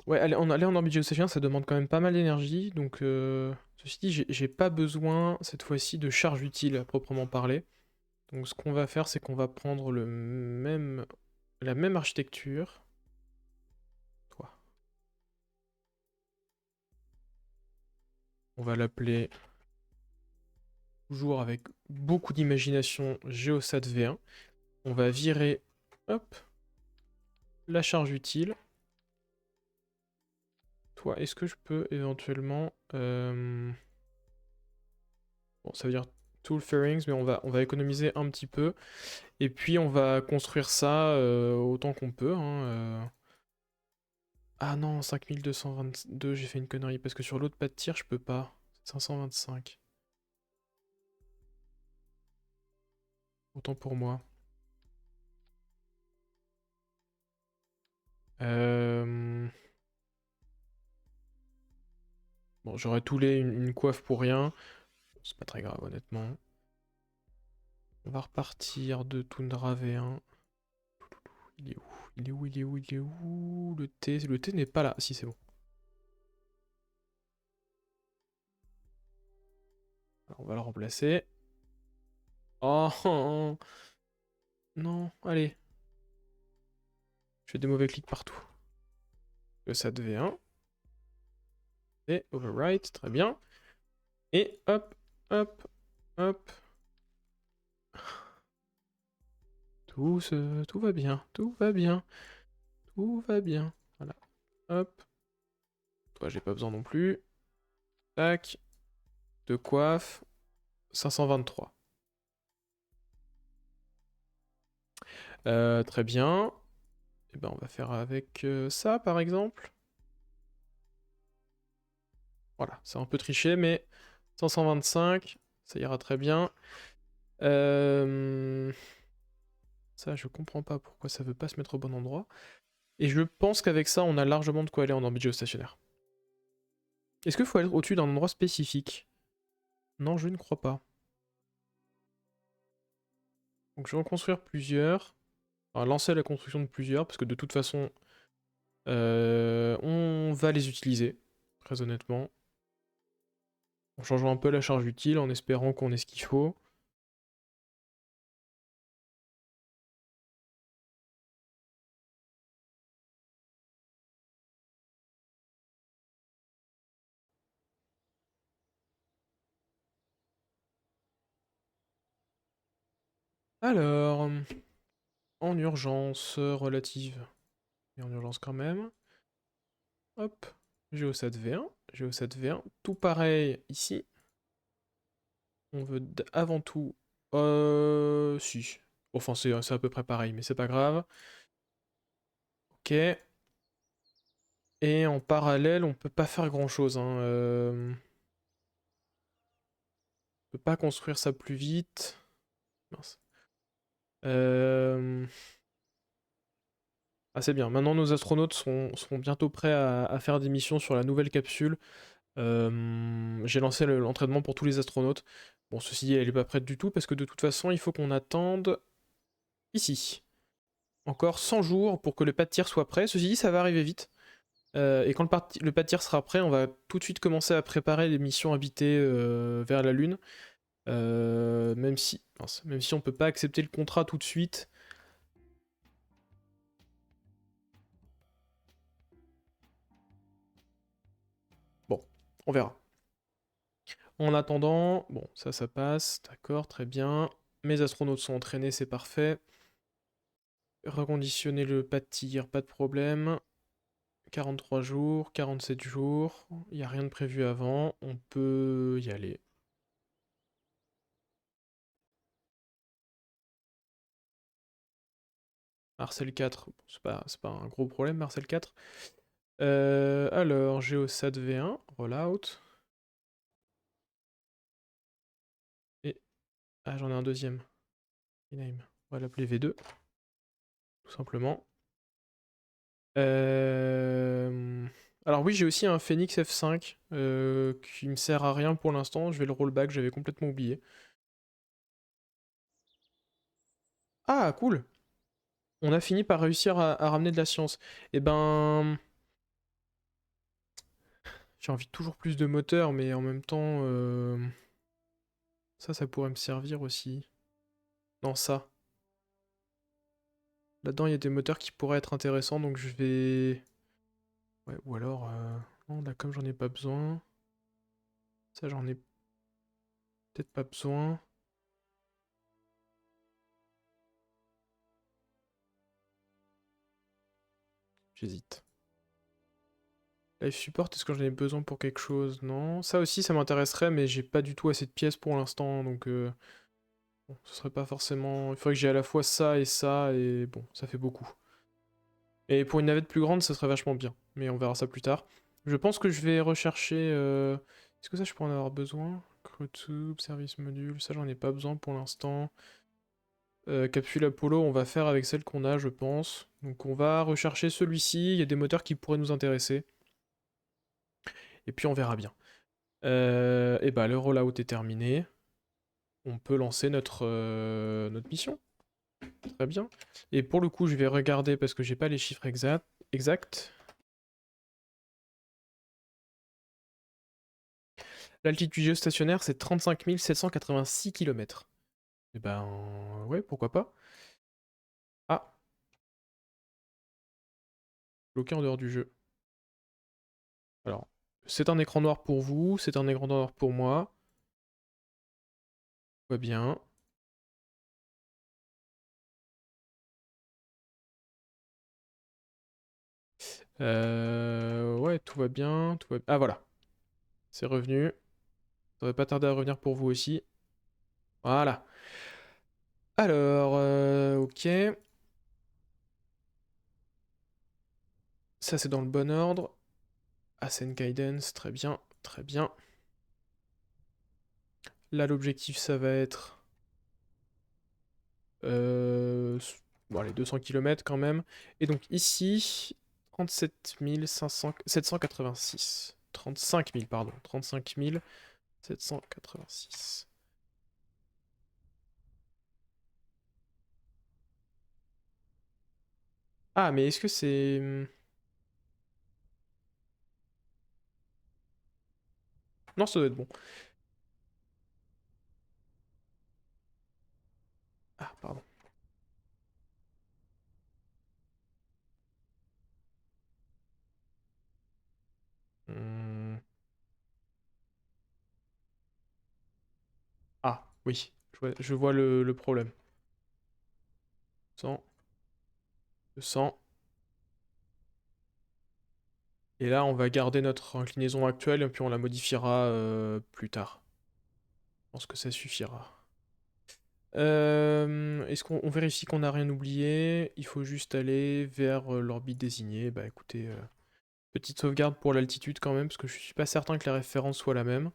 Ouais, aller en orbite géostationnaire, ça demande quand même pas mal d'énergie, donc ceci dit, j'ai pas besoin cette fois-ci de charge utile à proprement parler. Donc ce qu'on va faire, c'est qu'on va prendre la même architecture. Toi. On va l'appeler, toujours avec beaucoup d'imagination, Geosat V1. On va virer, hop, la charge utile. Toi, est-ce que je peux éventuellement... Bon, ça veut dire tool fairings, mais on va économiser un petit peu. Et puis on va construire ça autant qu'on peut. Hein. Ah non, 5222, j'ai fait une connerie, parce que sur l'autre pas de tir, je peux pas. 525. Autant pour moi. Euh... Bon, j'aurais toulé une coiffe pour rien. C'est pas très grave, honnêtement. On va repartir de Tundra V1. Il est où? Il est où? Il est où? Il est où? Le T n'est pas là. Si, c'est bon. Alors, on va le remplacer. Oh, oh, oh. Non, allez. Je fais des mauvais clics partout. Le SAT V1. Et overwrite, très bien. Et hop, hop, hop. Tout va bien, tout va bien, tout va bien. Voilà, hop. Toi, j'ai pas besoin non plus. Tac. De coiffe. 523. Très bien. Et ben, on va faire avec ça, par exemple. Voilà, c'est un peu triché, mais 525, ça ira très bien. Ça, je comprends pas pourquoi ça veut pas se mettre au bon endroit. Et je pense qu'avec ça, on a largement de quoi aller en orbite géostationnaire. Est-ce qu'il faut être au-dessus d'un endroit spécifique? Non, je ne crois pas. Donc je vais en construire plusieurs. Enfin, lancer la construction de plusieurs, parce que de toute façon, On va les utiliser, très honnêtement. En changeant un peu la charge utile, en espérant qu'on ait ce qu'il faut. Alors, en urgence relative, et en urgence quand même. Hop, Géosat V1, Géosat V1, tout pareil ici. On veut avant tout... Si. Enfin, c'est à peu près pareil, mais c'est pas grave. Ok. Et en parallèle, on peut pas faire grand-chose. Hein. On peut pas construire ça plus vite. Mince. Ah, c'est bien. Maintenant, nos astronautes seront bientôt prêts à faire des missions sur la nouvelle capsule. J'ai lancé l'entraînement pour tous les astronautes. Bon, ceci dit, elle est pas prête du tout parce que de toute façon, il faut qu'on attende ici. Encore 100 jours pour que le pas de tir soit prêt. Ceci dit, ça va arriver vite. Et quand le pas de tir sera prêt, on va tout de suite commencer à préparer les missions habitées vers la Lune. Même si on peut pas accepter le contrat tout de suite. Bon, on verra. En attendant, bon, ça passe, d'accord, très bien. Mes astronautes sont entraînés, c'est parfait. Reconditionner le pas de tir, pas de problème. 43 jours, 47 jours, il n'y a rien de prévu avant, on peut y aller. Marcel 4, bon, c'est pas un gros problème, Marcel 4. Alors, Geosat V1, rollout. Et. Ah, j'en ai un deuxième. Rename. On va l'appeler V2, tout simplement. Alors, oui, j'ai aussi un Phoenix F5 qui me sert à rien pour l'instant. Je vais le rollback, j'avais complètement oublié. Ah, cool! On a fini par réussir à ramener de la science. Eh ben. J'ai envie de toujours plus de moteurs, mais en même temps, ça pourrait me servir aussi. Non, ça. Là-dedans, il y a des moteurs qui pourraient être intéressants, donc je vais... Ouais, ou alors... Non, là, comme j'en ai pas besoin... Ça, j'en ai peut-être pas besoin. J'hésite. Life support, est-ce que j'en ai besoin pour quelque chose? Non. Ça aussi, ça m'intéresserait, mais j'ai pas du tout assez de pièces pour l'instant, donc... Bon, ce serait pas forcément... Il faudrait que j'ai à la fois ça, et bon, ça fait beaucoup. Et pour une navette plus grande, ça serait vachement bien. Mais on verra ça plus tard. Je pense que je vais rechercher... Est-ce que ça, je pourrais en avoir besoin? Crewtube, service module, ça j'en ai pas besoin pour l'instant. Capsule Apollo, on va faire avec celle qu'on a, je pense. Donc on va rechercher celui-ci, il y a des moteurs qui pourraient nous intéresser. Et puis on verra bien. Et bah le rollout est terminé. On peut lancer notre mission. Très bien. Et pour le coup, je vais regarder parce que j'ai pas les chiffres exacts. L'altitude géostationnaire, c'est 35 786 km. Et ben, ouais, pourquoi pas. Ah, bloqué en dehors du jeu. Alors, c'est un écran noir pour vous, c'est un écran noir pour moi. Tout va bien. Ouais, tout va bien, tout va... Ah, voilà. C'est revenu. Ça va pas tarder à revenir pour vous aussi. Voilà. Alors, ok. Ça, c'est dans le bon ordre. Ascent Guidance, très bien, très bien. Là, l'objectif, ça va être... Bon, allez, 200 km quand même. Et donc ici, 37 786. 35 000, pardon. 35 786. Ah, mais est-ce que c'est... Non, ça doit être bon. Ah, pardon. Hmm. Ah, oui. Je vois le problème. 100, 200. Et là, on va garder notre inclinaison actuelle et puis on la modifiera plus tard. Je pense que ça suffira. Est-ce qu'on vérifie qu'on n'a rien oublié? Il faut juste aller vers l'orbite désignée. Bah écoutez, petite sauvegarde pour l'altitude quand même, parce que je suis pas certain que la référence soit la même.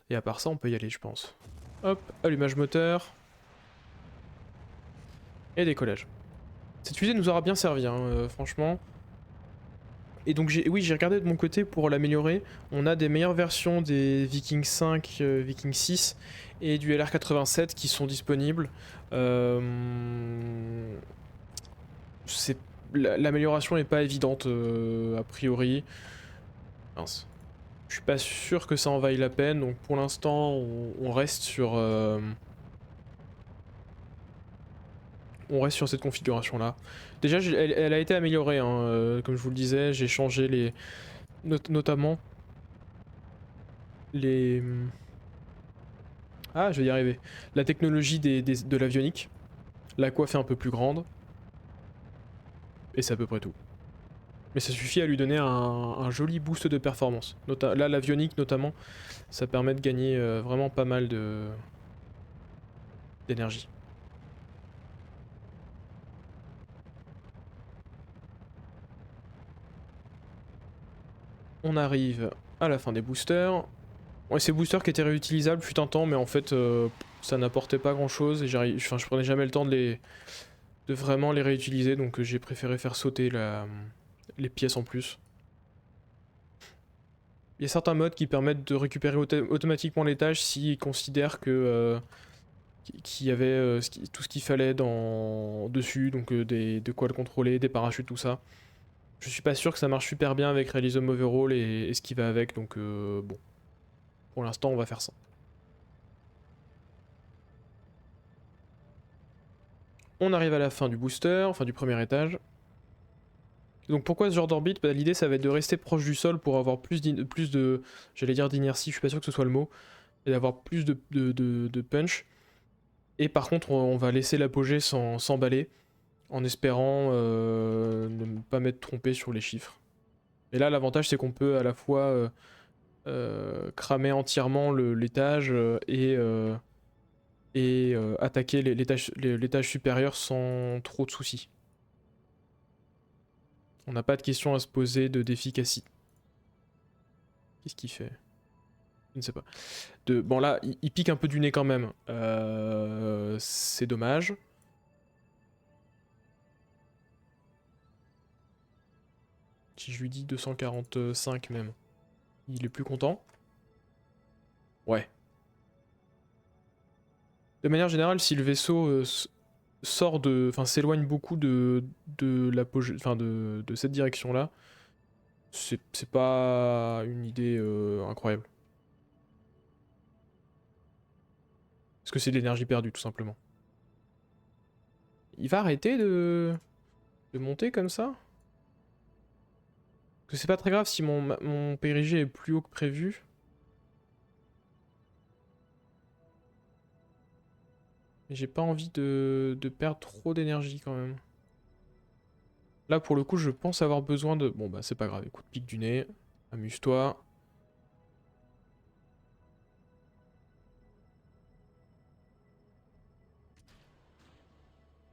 Et à part ça, on peut y aller, je pense. Hop, allumage moteur. Et décollage. Cette fusée nous aura bien servi, hein, franchement. Et donc oui, j'ai regardé de mon côté pour l'améliorer. On a des meilleures versions des Viking 5, Viking 6 et du LR87 qui sont disponibles. Euh, L'amélioration n'est pas évidente a priori. Mince. Je suis pas sûr que ça en vaille la peine, donc pour l'instant on reste sur cette configuration là. Déjà elle a été améliorée, hein, comme je vous le disais, j'ai changé les notamment les ah, je vais y arriver. La technologie de l'avionique. La coiffe est un peu plus grande. Et c'est à peu près tout. Mais ça suffit à lui donner un joli boost de performance. Là, l'avionique notamment, ça permet de gagner vraiment pas mal d'énergie. On arrive à la fin des boosters. Ouais, ces boosters qui étaient réutilisables fut un temps, mais en fait, ça n'apportait pas grand chose. Et je prenais jamais le temps de vraiment les réutiliser, donc j'ai préféré faire sauter les pièces en plus. Il y a certains modes qui permettent de récupérer automatiquement les tâches s'ils considèrent que qu'il y avait tout ce qu'il fallait dessus, donc de quoi le contrôler, des parachutes, tout ça. Je suis pas sûr que ça marche super bien avec Realism Overhaul et ce qui va avec, donc bon, pour l'instant on va faire ça. On arrive à la fin du booster, enfin du premier étage. Donc pourquoi ce genre d'orbite? Bah, l'idée ça va être de rester proche du sol pour avoir plus de j'allais dire d'inertie, je suis pas sûr que ce soit le mot, et d'avoir plus de punch. Et par contre on va laisser l'apogée s'emballer en espérant ne pas m'être trompé sur les chiffres. Et là l'avantage c'est qu'on peut à la fois cramer entièrement l'étage et attaquer l'étage supérieur sans trop de soucis. On n'a pas de question à se poser d'efficacité. Qu'est-ce qu'il fait? Je ne sais pas. Bon là, il pique un peu du nez quand même. C'est dommage. Si je lui dis 245 même, il est plus content. Ouais. De manière générale, si le vaisseau enfin s'éloigne beaucoup de l'apogée, enfin de cette direction-là, c'est pas une idée incroyable. Parce que c'est de l'énergie perdue, tout simplement. Il va arrêter de monter comme ça? Parce que c'est pas très grave si mon PRG est plus haut que prévu. Mais j'ai pas envie de perdre trop d'énergie quand même. Là, pour le coup, je pense avoir besoin de... Bon, bah c'est pas grave, écoute, pique du nez. Amuse-toi.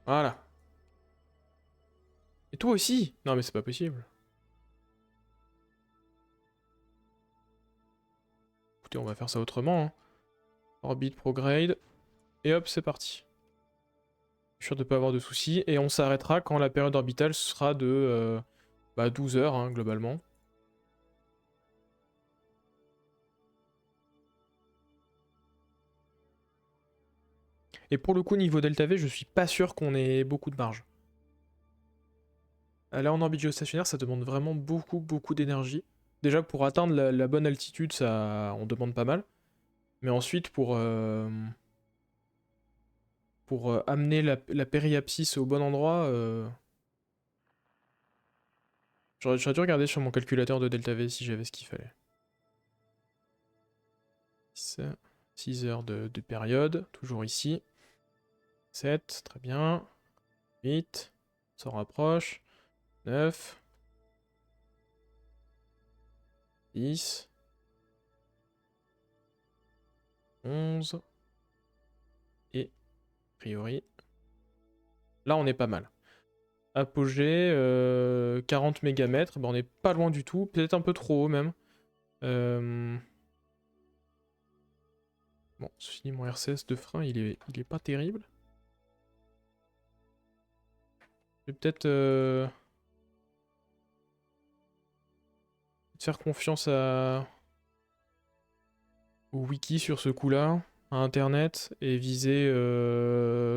Voilà. Et toi aussi? Non mais c'est pas possible. Écoutez, on va faire ça autrement, hein. Orbit prograde. Et hop, c'est parti. Je suis sûr de pas avoir de soucis. Et on s'arrêtera quand la période orbitale sera de 12 heures, hein, globalement. Et pour le coup, niveau delta V, je suis pas sûr qu'on ait beaucoup de marge. Là, en orbite géostationnaire, ça demande vraiment beaucoup d'énergie. déjà pour atteindre la bonne altitude, ça, on demande pas mal. Mais ensuite, pour amener la périapsis au bon endroit, j'aurais dû regarder sur mon calculateur de delta V si j'avais ce qu'il fallait. 6 heures de période, toujours ici. 7, très bien. 8, on s'en rapproche. 9. 10. 11. Et, a priori, là on est pas mal. Apogée, 40 mégamètres, ben on n'est pas loin du tout, peut-être un peu trop haut même. Bon, ceci dit, mon RCS de frein, il est pas terrible. Je vais peut-être faire confiance au wiki sur ce coup-là, à internet, et viser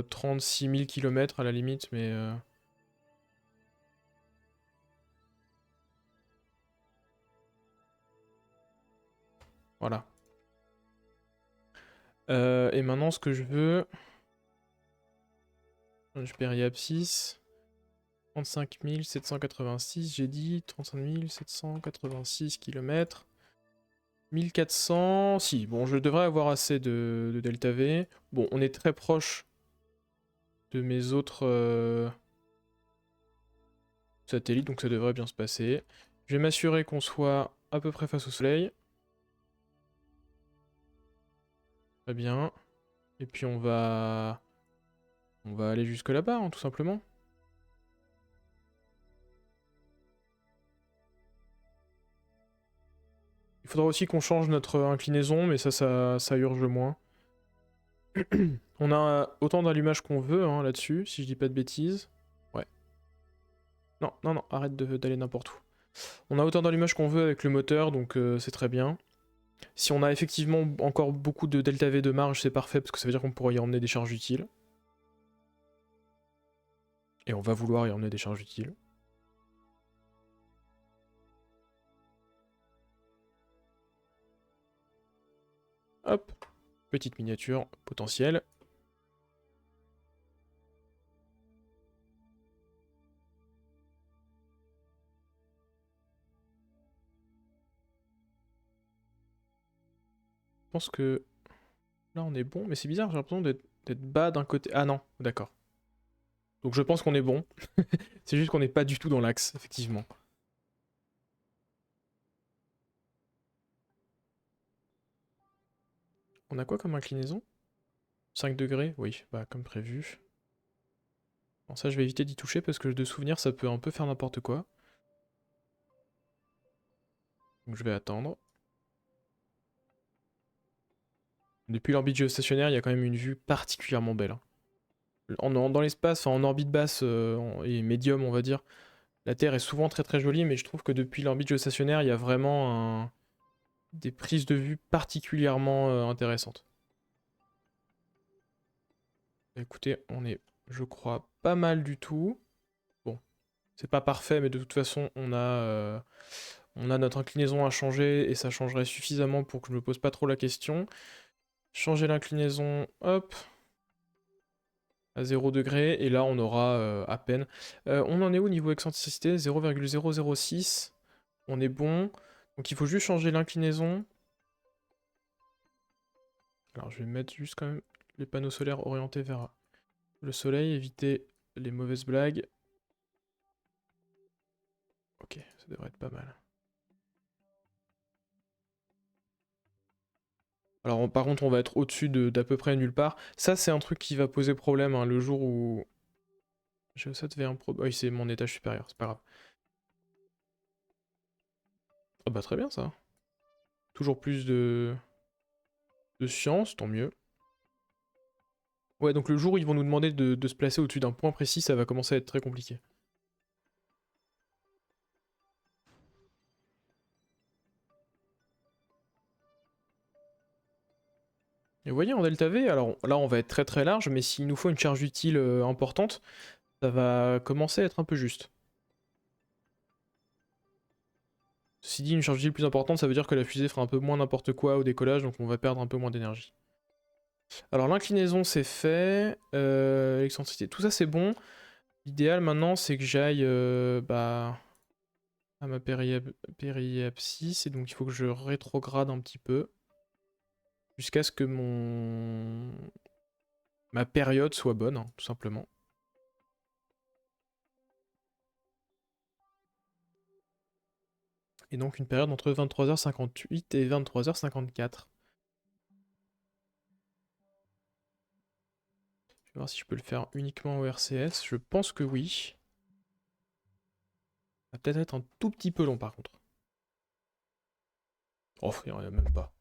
36 000 km à la limite, mais... Voilà. Et maintenant, ce que je veux... Je périapsis. 35 786, j'ai dit. 35 786 km. 1400... Si, bon, je devrais avoir assez de delta V. Bon, on est très proche de mes autres satellites, donc ça devrait bien se passer. Je vais m'assurer qu'on soit à peu près face au soleil. Très bien. Et puis on va aller jusque là-bas, hein, tout simplement. Il faudra aussi qu'on change notre inclinaison, mais ça urge moins. On a autant d'allumage qu'on veut hein, là-dessus, si je dis pas de bêtises. Ouais. Non, non, non, arrête d'aller n'importe où. On a autant d'allumage qu'on veut avec le moteur, donc c'est très bien. Si on a effectivement encore beaucoup de delta V de marge, c'est parfait, parce que ça veut dire qu'on pourra y emmener des charges utiles. Et on va vouloir y emmener des charges utiles. Hop, petite miniature potentielle. Je pense que là on est bon, mais c'est bizarre, j'ai l'impression d'être bas d'un côté. Ah non, d'accord. Donc je pense qu'on est bon. C'est juste qu'on n'est pas du tout dans l'axe, effectivement. On a quoi comme inclinaison? 5 degrés? Oui, bah comme prévu. Bon ça je vais éviter d'y toucher parce que de souvenir ça peut un peu faire n'importe quoi. Donc je vais attendre. Depuis l'orbite géostationnaire, il y a quand même une vue particulièrement belle. Dans l'espace, en orbite basse et médium on va dire, la Terre est souvent très très jolie, mais je trouve que depuis l'orbite géostationnaire, il y a vraiment des prises de vue particulièrement intéressantes. Écoutez, on est, je crois, pas mal du tout. Bon, c'est pas parfait, mais de toute façon, on a notre inclinaison à changer et ça changerait suffisamment pour que je me pose pas trop la question. Changer l'inclinaison, hop, à 0 degré, et là on aura à peine. On en est où au niveau excentricité? 0,006. On est bon. Donc il faut juste changer l'inclinaison. Alors je vais mettre juste quand même les panneaux solaires orientés vers le soleil, éviter les mauvaises blagues. Ok, ça devrait être pas mal. Alors par contre on va être au-dessus d'à peu près nulle part. Ça c'est un truc qui va poser problème hein, le jour où... Geosat V1 Pro... Oui c'est mon étage supérieur, c'est pas grave. Ah bah très bien ça. Toujours plus de science, tant mieux. Ouais donc le jour où ils vont nous demander de se placer au-dessus d'un point précis, ça va commencer à être très compliqué. Et vous voyez en delta V, alors là on va être très très large, mais s'il nous faut une charge utile importante, ça va commencer à être un peu juste. Ceci dit, une charge utile plus importante, ça veut dire que la fusée fera un peu moins n'importe quoi au décollage, donc on va perdre un peu moins d'énergie. Alors l'inclinaison c'est fait, l'excentricité, tout ça c'est bon. L'idéal maintenant c'est que j'aille à ma périapsis, et donc il faut que je rétrograde un petit peu. Jusqu'à ce que ma période soit bonne, hein, tout simplement. Et donc une période entre 23h58 et 23h54. Je vais voir si je peux le faire uniquement au RCS. Je pense que oui. Ça va peut-être être un tout petit peu long par contre. Oh, il n'y en a même pas.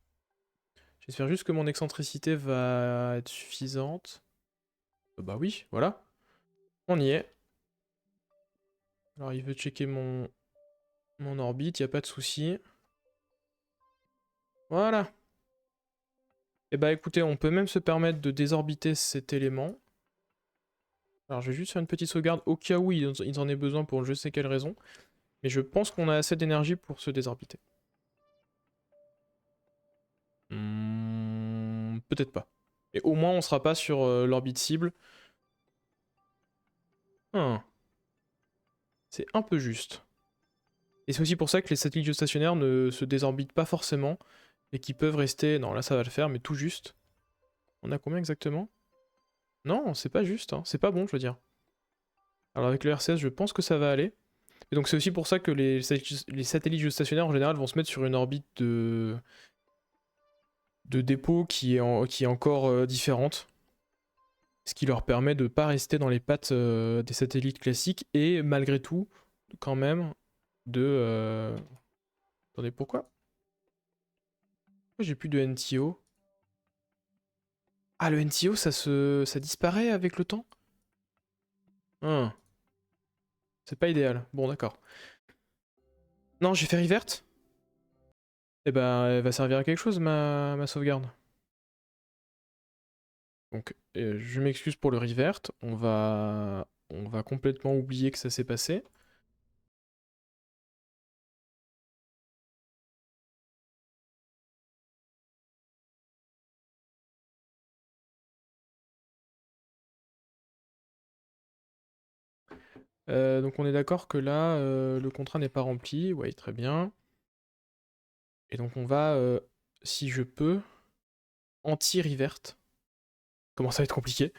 J'espère juste que mon excentricité va être suffisante. Bah oui, voilà. On y est. Alors il veut checker mon orbite, il n'y a pas de souci. Voilà. Et bah écoutez, on peut même se permettre de désorbiter cet élément. Alors je vais juste faire une petite sauvegarde au cas où ils en aient besoin pour je sais quelle raison. Mais je pense qu'on a assez d'énergie pour se désorbiter. Peut-être pas. Et au moins on sera pas sur l'orbite cible. C'est un peu juste. Et c'est aussi pour ça que les satellites géostationnaires ne se désorbitent pas forcément. Et qui peuvent rester... Non, là ça va le faire, mais tout juste. On a combien exactement? Non, c'est pas juste, hein. C'est pas bon, je veux dire. Alors avec le RCS, je pense que ça va aller. Et donc c'est aussi pour ça que les satellites géostationnaires en général vont se mettre sur une orbite de dépôt qui est encore différente. Ce qui leur permet de pas rester dans les pattes des satellites classiques et malgré tout, quand même, de... Attendez, pourquoi? Pourquoi j'ai plus de NTO? Ah, le NTO, ça disparaît avec le temps? Hein. C'est pas idéal. Bon, d'accord. Non, j'ai fait revert. Eh ben, elle va servir à quelque chose, ma sauvegarde. Donc, je m'excuse pour le revert. On va complètement oublier que ça s'est passé. Donc on est d'accord que là, le contrat n'est pas rempli. Ouais, très bien. Et donc on va, si je peux, anti-revert. Comment ça va être compliqué.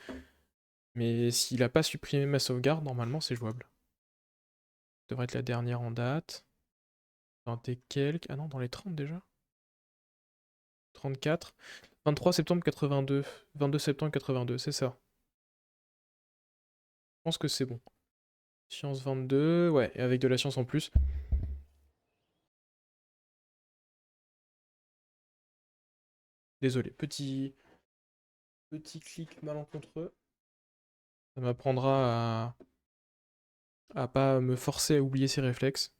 Mais s'il a pas supprimé ma sauvegarde, normalement c'est jouable. Ça devrait être la dernière en date. 20 et quelques. Ah non, dans les 30 déjà. 34. 23 septembre 82. 22 septembre 82, c'est ça. Je pense que c'est bon. Science 22, ouais, et avec de la science en plus. Désolé, petit clic malencontreux. Ça m'apprendra à pas me forcer à oublier ses réflexes.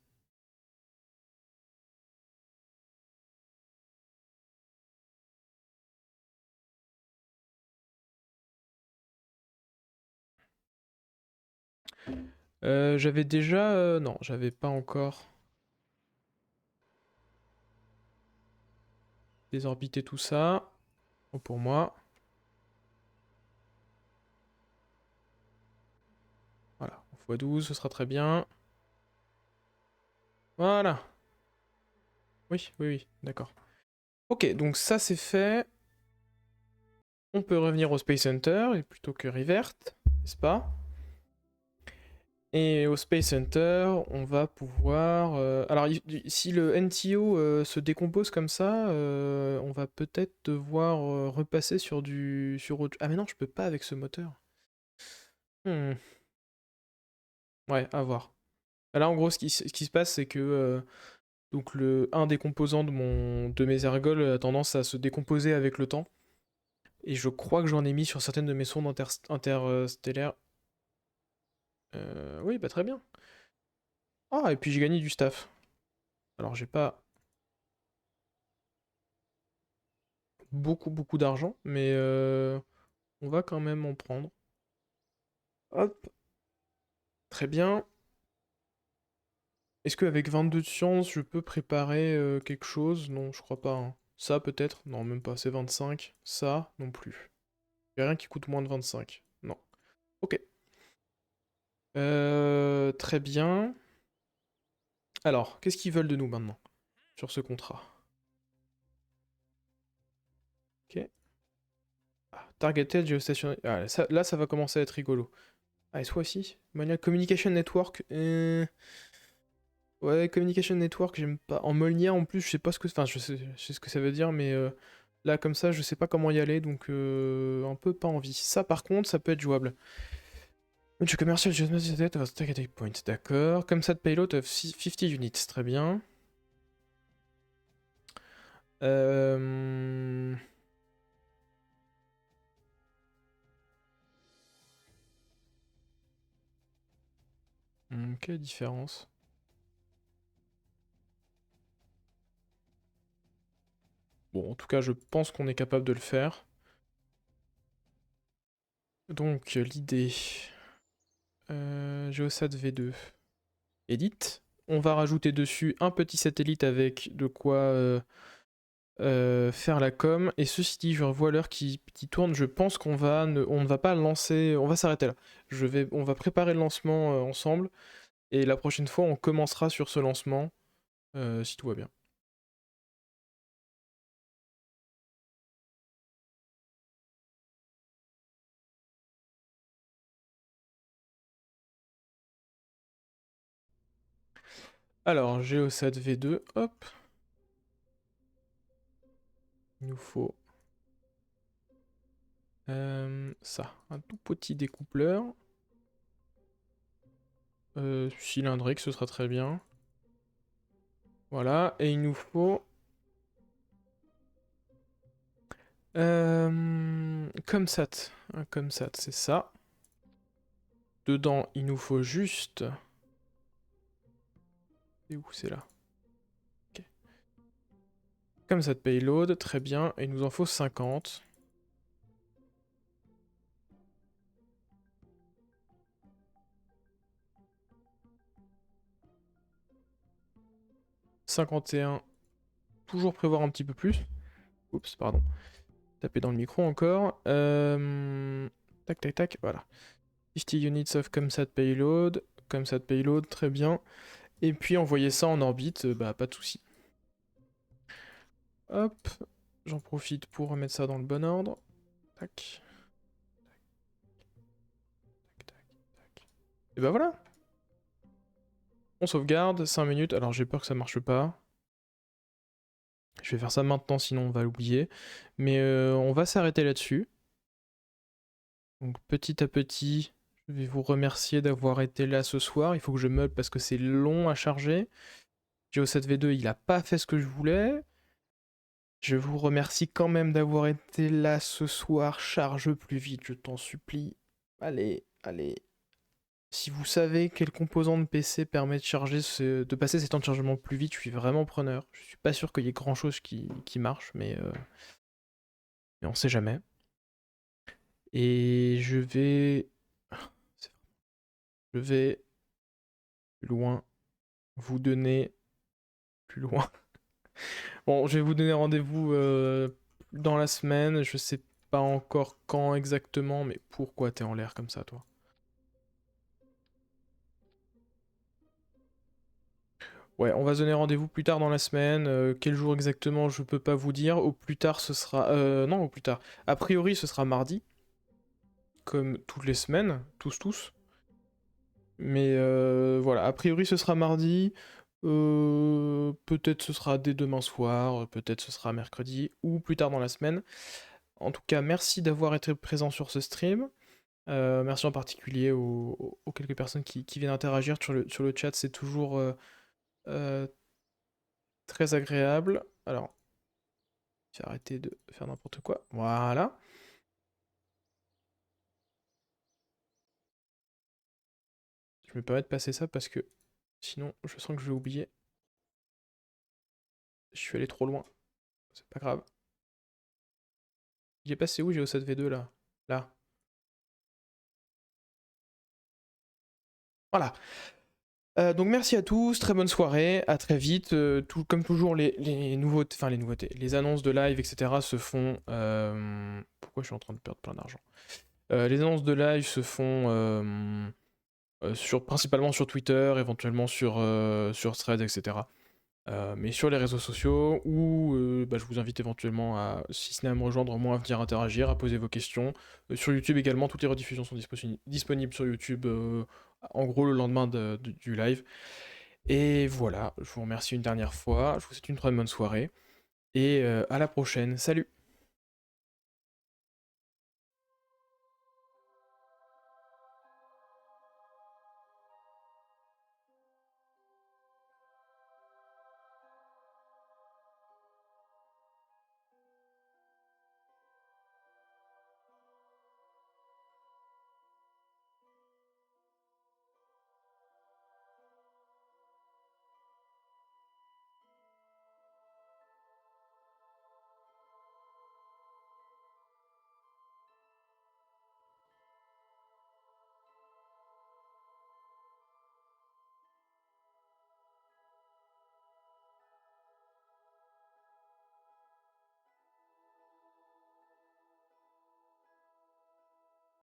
J'avais déjà... non, j'avais pas encore désorbité tout ça. Bon, pour moi. Voilà, x12, ce sera très bien. Voilà. Oui, oui, oui, d'accord. Ok, donc ça c'est fait. On peut revenir au Space Center, et plutôt que Revert, n'est-ce pas? Et au Space Center, on va pouvoir... Alors, si le NTO se décompose comme ça, on va peut-être devoir repasser sur du... Ah mais non, je peux pas avec ce moteur. Hmm. Ouais, à voir. Là, en gros, ce qui se passe, c'est que donc un des composants de mes ergols a tendance à se décomposer avec le temps. Et je crois que j'en ai mis sur certaines de mes sondes interstellaires. Oui, bah très bien. Ah, et puis j'ai gagné du staff. Alors, j'ai pas beaucoup d'argent, mais on va quand même en prendre. Hop, très bien. Est-ce qu'avec 22 de science, je peux préparer quelque chose? Non, je crois pas, hein. Ça peut-être? Non, même pas, c'est 25. Ça, non plus. Y a rien qui coûte moins de 25. Non. Ok. Très bien. Alors, qu'est-ce qu'ils veulent de nous maintenant sur ce contrat? Ok. Ah, targeted geostationary. Ah, là, ça va commencer à être rigolo. Ah, et ce fois-ci? Mania Communication Network. Ouais, Communication Network, j'aime pas. En Molnier, en plus, je sais pas ce que. Enfin, je sais ce que ça veut dire, mais là, comme ça, je sais pas comment y aller, donc un peu pas envie. Ça, par contre, ça peut être jouable. Launch commercial just that of targeting point. D'accord. Comme ça, de payload of 50 units. Très bien. Euh... Quelle différence? Bon, en tout cas, je pense qu'on est capable de le faire. Donc, l'idée. Geosat V2. Edit. On va rajouter dessus un petit satellite avec de quoi faire la com. Et ceci dit, je revois l'heure qui tourne. Je pense qu'on va on ne va pas lancer. On va s'arrêter là. On va préparer le lancement ensemble. Et la prochaine fois, on commencera sur ce lancement. Si tout va bien. Alors, Geosat V2, hop. Il nous faut ça, un tout petit découpleur. Cylindrique, ce sera très bien. Voilà, et il nous faut... Comsat. Un Comsat, c'est ça. Dedans, il nous faut juste... C'est où? C'est là. Ok. Comsat payload, très bien. Et il nous en faut 50. « 51. Toujours prévoir un petit peu plus. Oups, pardon. Taper dans le micro encore. Tac, tac, tac, voilà. 50 units of Comsat payload. Comsat payload, très bien. Et puis envoyer ça en orbite, bah pas de souci. Hop, j'en profite pour remettre ça dans le bon ordre. Tac. Tac, tac, tac. Et bah voilà. On sauvegarde, 5 minutes. Alors j'ai peur que ça marche pas. Je vais faire ça maintenant, sinon on va l'oublier. Mais on va s'arrêter là-dessus. Donc petit à petit, je vais vous remercier d'avoir été là ce soir. Il faut que je meuble parce que c'est long à charger. Geo7V2, il a pas fait ce que je voulais. Je vous remercie quand même d'avoir été là ce soir. Charge plus vite, je t'en supplie. Allez, allez. Si vous savez quel composant de PC permet de passer ces temps de chargement plus vite, je suis vraiment preneur. Je suis pas sûr qu'il y ait grand chose qui marche, mais on sait jamais. Et je vais plus loin, vous donner plus loin. Bon, je vais vous donner rendez-vous dans la semaine. Je sais pas encore quand exactement, mais pourquoi t'es en l'air comme ça, toi? Ouais, on va se donner rendez-vous plus tard dans la semaine. Quel jour exactement, je peux pas vous dire. Au plus tard, ce sera. Non, au plus tard. A priori, ce sera mardi, comme toutes les semaines, tous. Mais voilà, a priori, ce sera mardi. Peut-être ce sera dès demain soir, peut-être ce sera mercredi ou plus tard dans la semaine. En tout cas, merci d'avoir été présent sur ce stream. Merci en particulier aux quelques personnes qui viennent interagir sur le chat, c'est toujours euh, très agréable. Alors, j'ai arrêté de faire n'importe quoi. Voilà. Je me permets de passer ça parce que sinon, je sens que je vais oublier. Je suis allé trop loin. C'est pas grave. J'ai passé où? J'ai au 7v2 là. Là. Voilà. Donc merci à tous, très bonne soirée, à très vite. Comme toujours, les annonces de live, etc. se font. Pourquoi je suis en train de perdre plein d'argent? Les annonces de live se font principalement sur Twitter, éventuellement sur Threads, etc. Mais sur les réseaux sociaux, où je vous invite éventuellement à, si ce n'est à me rejoindre, au moins à venir interagir, à poser vos questions. Sur YouTube également, toutes les rediffusions sont disponibles sur YouTube, en gros le lendemain du live. Et voilà, je vous remercie une dernière fois, je vous souhaite une très bonne soirée, et à la prochaine, salut!